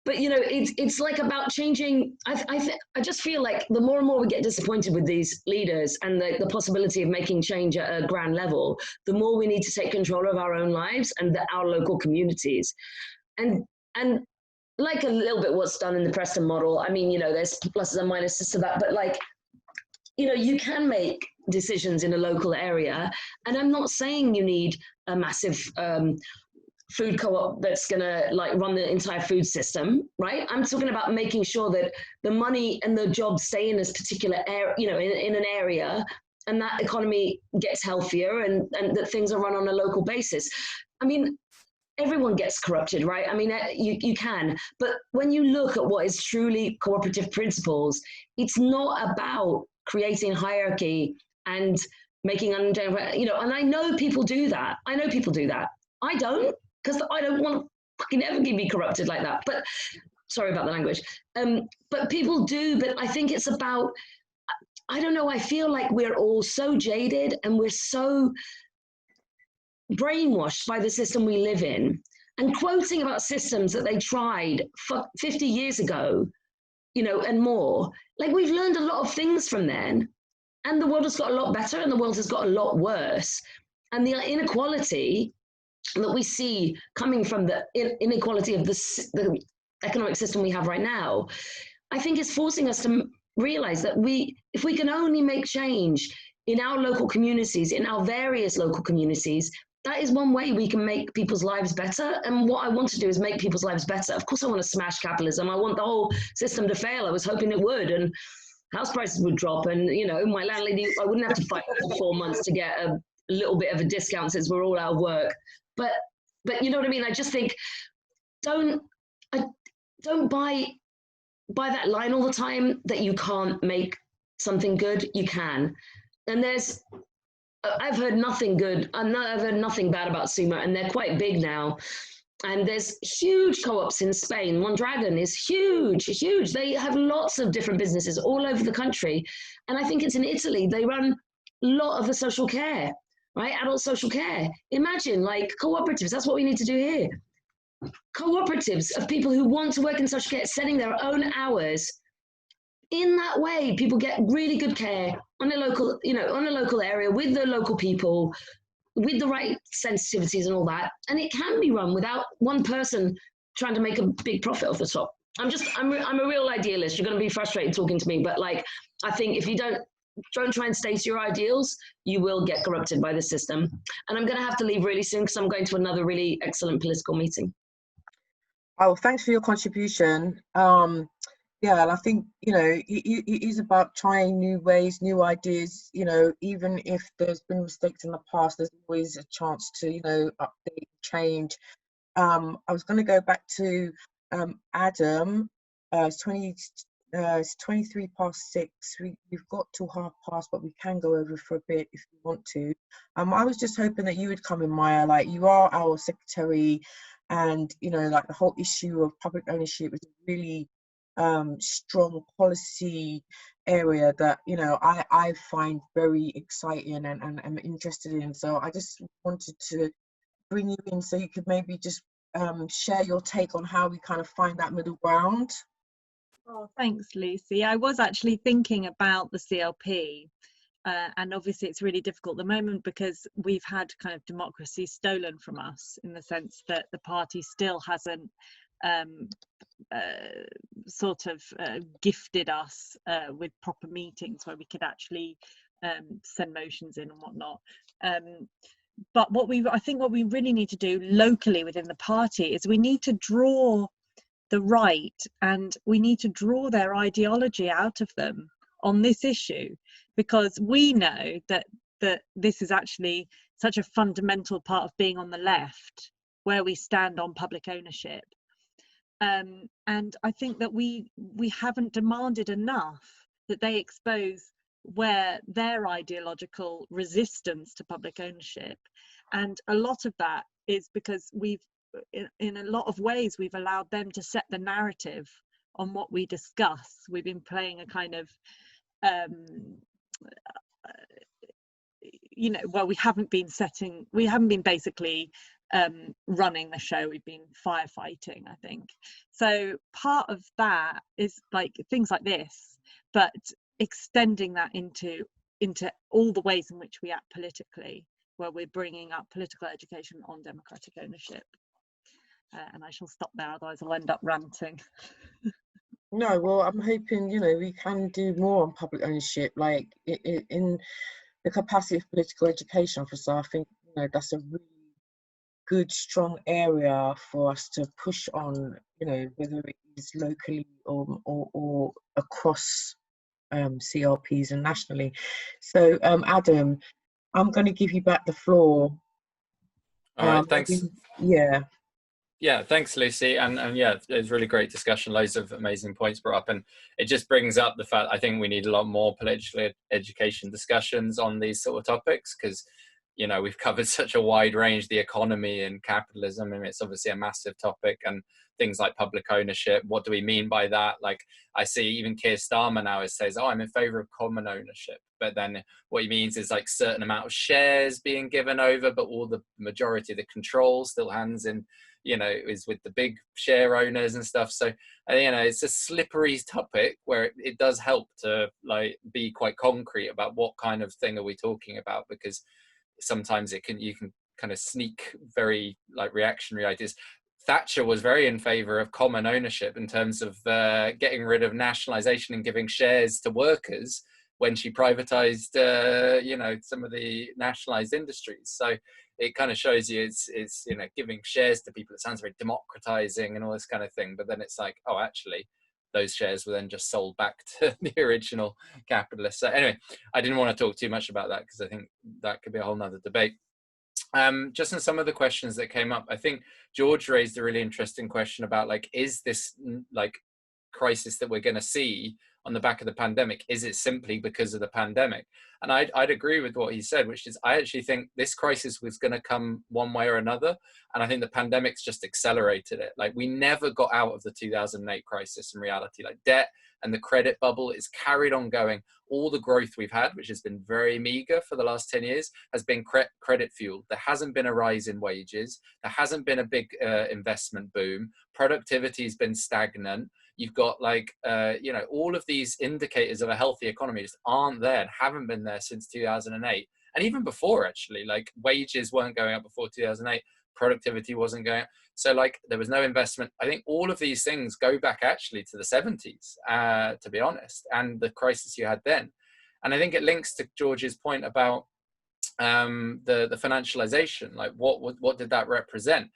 but you know, it's like about changing. I just feel like the more and more we get disappointed with these leaders and the possibility of making change at a grand level, the more we need to take control of our own lives and our local communities. And like a little bit what's done in the Preston model. I mean, you know, there's pluses and minuses to that, but like, you know, you can make decisions in a local area. And I'm not saying you need a massive food co-op that's going to like run the entire food system, right? I'm talking about making sure that the money and the jobs stay in this particular area, you know, in an area, and that economy gets healthier, and that things are run on a local basis. I mean, everyone gets corrupted, right? I mean, you can, but when you look at what is truly cooperative principles, it's not about creating hierarchy and making, you know, and I know people do that. I don't, because I don't want to fucking ever be corrupted like that. But sorry about the language. But people do, but I think it's about, I don't know, I feel like we're all so jaded and we're so brainwashed by the system we live in, and quoting about systems that they tried 50 years ago, you know, and more. Like, we've learned a lot of things from then, and the world has got a lot better and the world has got a lot worse. And the inequality that we see coming from the inequality of the economic system we have right now, I think is forcing us to realize that if we can only make change in our local communities, in our various local communities, that is one way we can make people's lives better. And what I want to do is make people's lives better. Of course, I want to smash capitalism. I want the whole system to fail. I was hoping it would, and house prices would drop. And, you know, my landlady, I wouldn't have to fight for 4 months to get a little bit of a discount since we're all out of work. But you know what I mean? I just think, don't buy that line all the time that you can't make something good. You can. And I've heard nothing good. I've heard nothing bad about Suma, and they're quite big now. And there's huge co-ops in Spain. Mondragon is huge, huge. They have lots of different businesses all over the country. And I think it's in Italy. They run a lot of the social care, right? Adult social care. Imagine, like, cooperatives. That's what we need to do here. Cooperatives of people who want to work in social care, setting their own hours. In that way, people get really good care on a local, you know, on a local area with the local people, with the right sensitivities and all that. And it can be run without one person trying to make a big profit off the top. I'm a real idealist. You're going to be frustrated talking to me, but like, I think if you don't try and state your ideals, you will get corrupted by the system. And I'm going to have to leave really soon because I'm going to another really excellent political meeting.
Oh, thanks for your contribution. Yeah, and I think, you know, it is about trying new ways, new ideas. You know, even if there's been mistakes in the past, there's always a chance to, you know, update, change. I was going to go back to Adam. It's 23 past 6. We've got till 6:30, but we can go over for a bit if you want to. I was just hoping that you would come in, Maya. Like, you are our secretary, and, you know, like, the whole issue of public ownership is really strong policy area that, you know, I find very exciting and I'm interested in. So I just wanted to bring you in so you could maybe just share your take on how we kind of find that middle ground.
Oh, thanks, Lucy. I was actually thinking about the CLP, and obviously it's really difficult at the moment because we've had kind of democracy stolen from us, in the sense that the party still hasn't gifted us with proper meetings where we could actually send motions in and whatnot. But I think what we really need to do locally within the party is we need to draw the right, and we need to draw their ideology out of them on this issue, because we know that this is actually such a fundamental part of being on the left, where we stand on public ownership. And I think that we haven't demanded enough that they expose where their ideological resistance to public ownership, and a lot of that is because in a lot of ways we've allowed them to set the narrative on what we discuss. We've been playing a kind of you know, well, we haven't been basically running the show. We've been firefighting, I think. So part of that is like things like this, but extending that into all the ways in which we act politically, where we're bringing up political education on democratic ownership. And I shall stop there, otherwise I'll end up ranting.
No, well, I'm hoping, you know, we can do more on public ownership, like in the capacity of political education for. So I think, you know, that's a really good, strong area for us to push on, you know, whether it is locally or across CRPs and nationally. So, Adam, I'm going to give you back the floor.
All right, thanks.
Yeah,
thanks, Lucie. And yeah, it was really great discussion, loads of amazing points brought up, and it just brings up the fact I think we need a lot more political education discussions on these sort of topics, because, you know, we've covered such a wide range, the economy and capitalism, and it's obviously a massive topic, and things like public ownership. What do we mean by that? Like, I see even Keir Starmer now says, oh, I'm in favor of common ownership. But then what he means is like certain amount of shares being given over, but all the majority of the control still hands in, you know, is with the big share owners and stuff. So, you know, it's a slippery topic where it does help to like be quite concrete about what kind of thing are we talking about, because sometimes you can kind of sneak very like reactionary ideas. Thatcher was very in favor of common ownership in terms of getting rid of nationalization and giving shares to workers when she privatized, you know, some of the nationalized industries. So it kind of shows you it's you know, giving shares to people. It sounds very democratizing and all this kind of thing, but then it's like, oh, actually, those shares were then just sold back to the original capitalists. So anyway, I didn't want to talk too much about that because I think that could be a whole nother debate. Just in some of the questions that came up, I think George raised a really interesting question about like, is this like crisis that we're going to see on the back of the pandemic, is it simply because of the pandemic? And I'd agree with what he said, which is I actually think this crisis was going to come one way or another, and I think the pandemic's just accelerated it. Like, we never got out of the 2008 crisis in reality. Like, debt and the credit bubble is carried on going. All the growth we've had, which has been very meager for the last 10 years, has been credit fueled. There hasn't been a rise in wages. There hasn't been a big investment boom. Productivity has been stagnant. You've got like, you know, all of these indicators of a healthy economy just aren't there and haven't been there since 2008. And even before, actually, like wages weren't going up before 2008. Productivity wasn't going up. So like there was no investment. I think all of these things go back actually to the 70s, to be honest, and the crisis you had then. And I think it links to George's point about the financialization. Like what did that represent?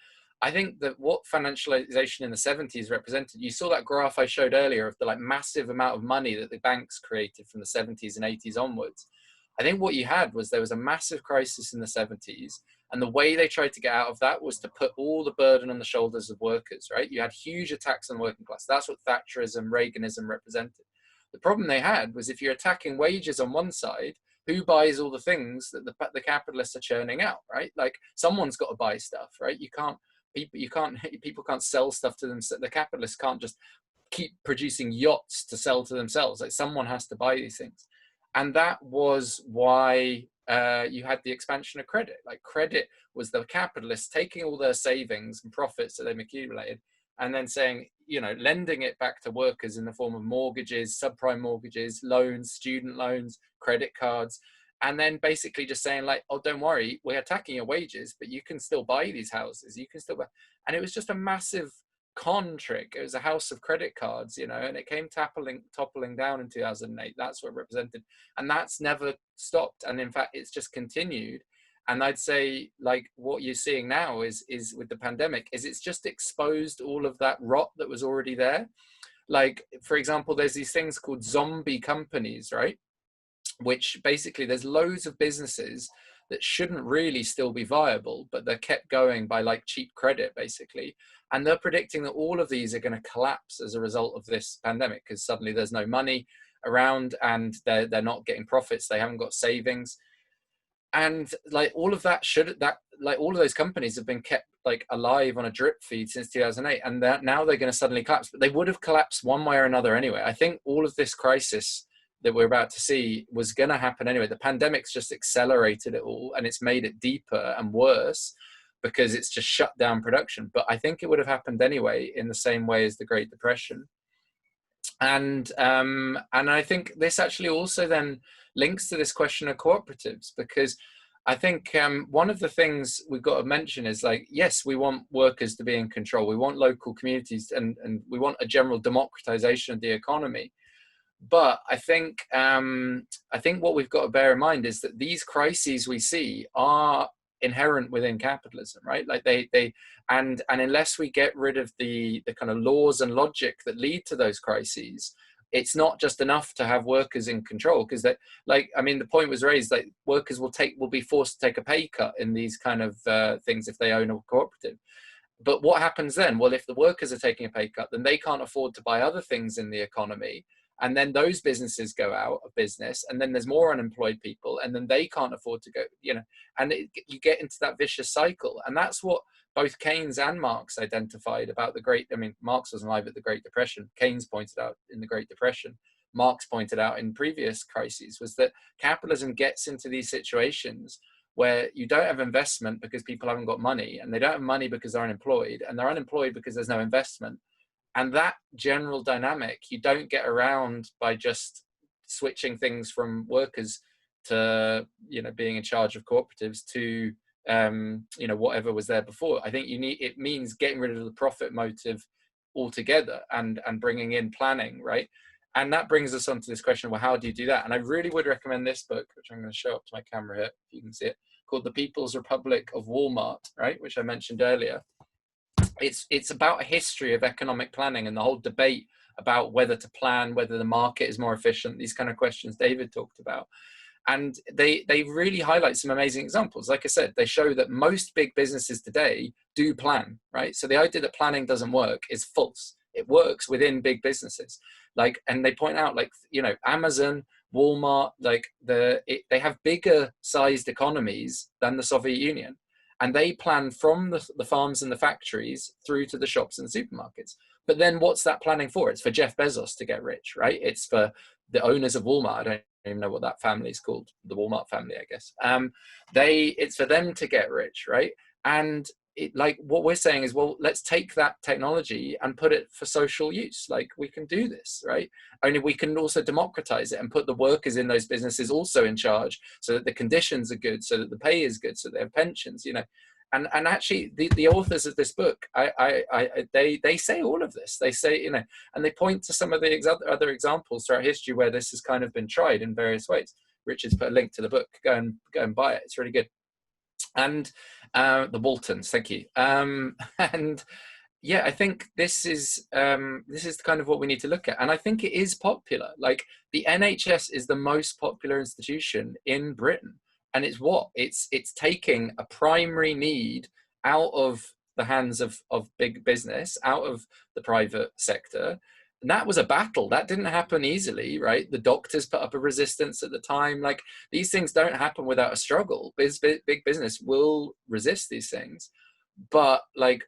I think that what financialization in the 70s represented, you saw that graph I showed earlier of the like massive amount of money that the banks created from the 70s and 80s onwards. I think what you had was there was a massive crisis in the 70s, and the way they tried to get out of that was to put all the burden on the shoulders of workers, right? You had huge attacks on the working class. That's what Thatcherism, Reaganism represented. The problem they had was if you're attacking wages on one side, who buys all the things that the capitalists are churning out, right? Like someone's got to buy stuff, right? People can't sell stuff to them. The capitalists can't just keep producing yachts to sell to themselves. Like someone has to buy these things. And that was why you had the expansion of credit. Like credit was the capitalists taking all their savings and profits that they've accumulated and then saying, you know, lending it back to workers in the form of mortgages, subprime mortgages, loans, student loans, credit cards, and then basically just saying like, oh, don't worry, we're attacking your wages, but you can still buy these houses. You can still buy. And it was just a massive con trick. It was a house of credit cards, you know, and it came toppling down in 2008. That's what it represented. And that's never stopped. And in fact, it's just continued. And I'd say like what you're seeing now is with the pandemic is it's just exposed all of that rot that was already there. Like, for example, there's these things called zombie companies, right? Which basically there's loads of businesses that shouldn't really still be viable, but they're kept going by like cheap credit basically. And they're predicting that all of these are going to collapse as a result of this pandemic because suddenly there's no money around and they're not getting profits. They haven't got savings. And like all of that like all of those companies have been kept like alive on a drip feed since 2008. And now they're going to suddenly collapse, but they would have collapsed one way or another anyway. I think all of this crisis that we're about to see was going to happen anyway. The pandemic's just accelerated it all and it's made it deeper and worse because it's just shut down production. But I think it would have happened anyway, in the same way as the Great Depression. And I think this actually also then links to this question of cooperatives, because I think one of the things we've got to mention is, like, yes, we want workers to be in control. We want local communities, and we want a general democratization of the economy. But I think what we've got to bear in mind is that these crises we see are inherent within capitalism, right? Like and unless we get rid of the kind of laws and logic that lead to those crises, it's not just enough to have workers in control, because that, like, I mean, the point was raised, like, workers will be forced to take a pay cut in these kind of things if they own a cooperative. But what happens then? Well, if the workers are taking a pay cut, then they can't afford to buy other things in the economy. And then those businesses go out of business, and then there's more unemployed people, and then they can't afford to go, and you get into that vicious cycle. And that's what both Keynes and Marx identified about Marx wasn't alive at the Great Depression. Keynes pointed out in the Great Depression, Marx pointed out in previous crises, was that capitalism gets into these situations where you don't have investment because people haven't got money, and they don't have money because they're unemployed, and they're unemployed because there's no investment. And that general dynamic, you don't get around by just switching things from workers to, being in charge of cooperatives to, whatever was there before. I think it means getting rid of the profit motive altogether and bringing in planning, right? And that brings us on to this question, well, how do you do that? And I really would recommend this book, which I'm going to show up to my camera here, if you can see it, called The People's Republic of Walmart, right? Which I mentioned earlier. It's about a history of economic planning and the whole debate about whether to plan, whether the market is more efficient, these kind of questions David talked about. And they really highlight some amazing examples. Like I said, they show that most big businesses today do plan, right? So the idea that planning doesn't work is false. It works within big businesses. And they point out, Amazon, Walmart, they have bigger sized economies than the Soviet Union. And they plan from the farms and the factories through to the shops and the supermarkets. But then what's that planning for? It's for Jeff Bezos to get rich, right? It's for the owners of Walmart. I don't even know what that family is called, the Walmart family, I guess. It's for them to get rich, right? And what we're saying is, well, let's take that technology and put it for social use. We can do this, right? Only we can also democratize it and put the workers in those businesses also in charge, so that the conditions are good, so that the pay is good, so they have pensions, And actually, the authors of this book, they say all of this. They say, and they point to some of the other examples throughout history where this has kind of been tried in various ways. Richard's put a link to the book. Go and buy it. It's really good. And the Waltons, thank you. And yeah, I think this is kind of what we need to look at. And I think it is popular. The NHS is the most popular institution in Britain. And it's taking a primary need out of the hands of big business, out of the private sector. And that was a battle. That didn't happen easily, right? The doctors put up a resistance at the time. These things don't happen without a struggle. Big business will resist these things. But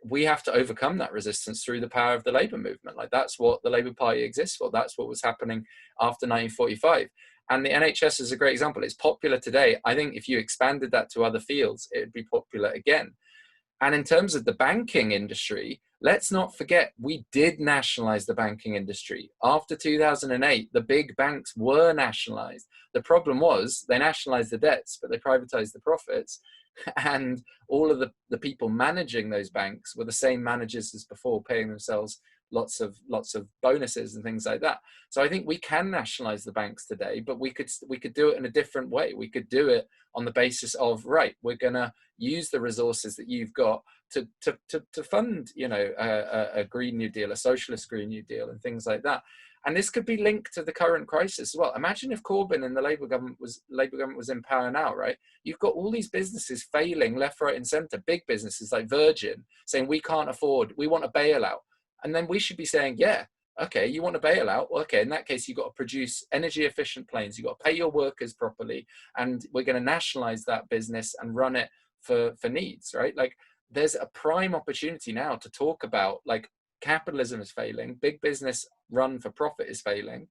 we have to overcome that resistance through the power of the labor movement. That's what the Labour Party exists for. That's what was happening after 1945. And the NHS is a great example. It's popular today. I think if you expanded that to other fields, it would be popular again. And in terms of the banking industry, let's not forget, we did nationalize the banking industry. After 2008, the big banks were nationalized. The problem was they nationalized the debts, but they privatized the profits. And all of the people managing those banks were the same managers as before, paying themselves lots of bonuses and things like that. So I think we can nationalize the banks today, but we could do it in a different way. We could do it on the basis of, right, we're going to use the resources that you've got to fund, a Green New Deal, a socialist Green New Deal, and things like that. And this could be linked to the current crisis as well. Imagine if Corbyn and the Labour government was in power now, right? You've got all these businesses failing left, right, and centre. Big businesses like Virgin saying, we can't afford, we want a bailout. And then we should be saying, yeah, okay, you want a bailout? Well, okay, in that case, you've got to produce energy efficient planes. You've got to pay your workers properly. And we're going to nationalize that business and run it for needs, right? There's a prime opportunity now to talk about, capitalism is failing, big business run for profit is failing.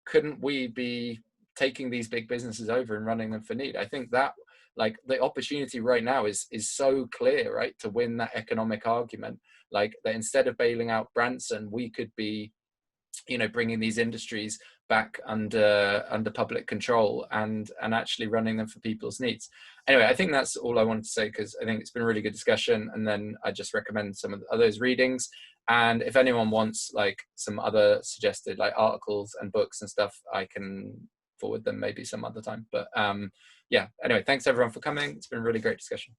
Couldn't we be taking these big businesses over and running them for need? I think that like the opportunity right now is so clear, right, to win that economic argument, like that instead of bailing out Branson, we could be, you know, bringing these industries back under public control and actually running them for people's needs. Anyway, I think that's all I wanted to say, because I think it's been a really good discussion, and then I just recommend some of those readings. And if anyone wants like some other suggested like articles and books and stuff, I can forward them maybe some other time. But yeah, anyway, thanks everyone for coming. It's been a really great discussion.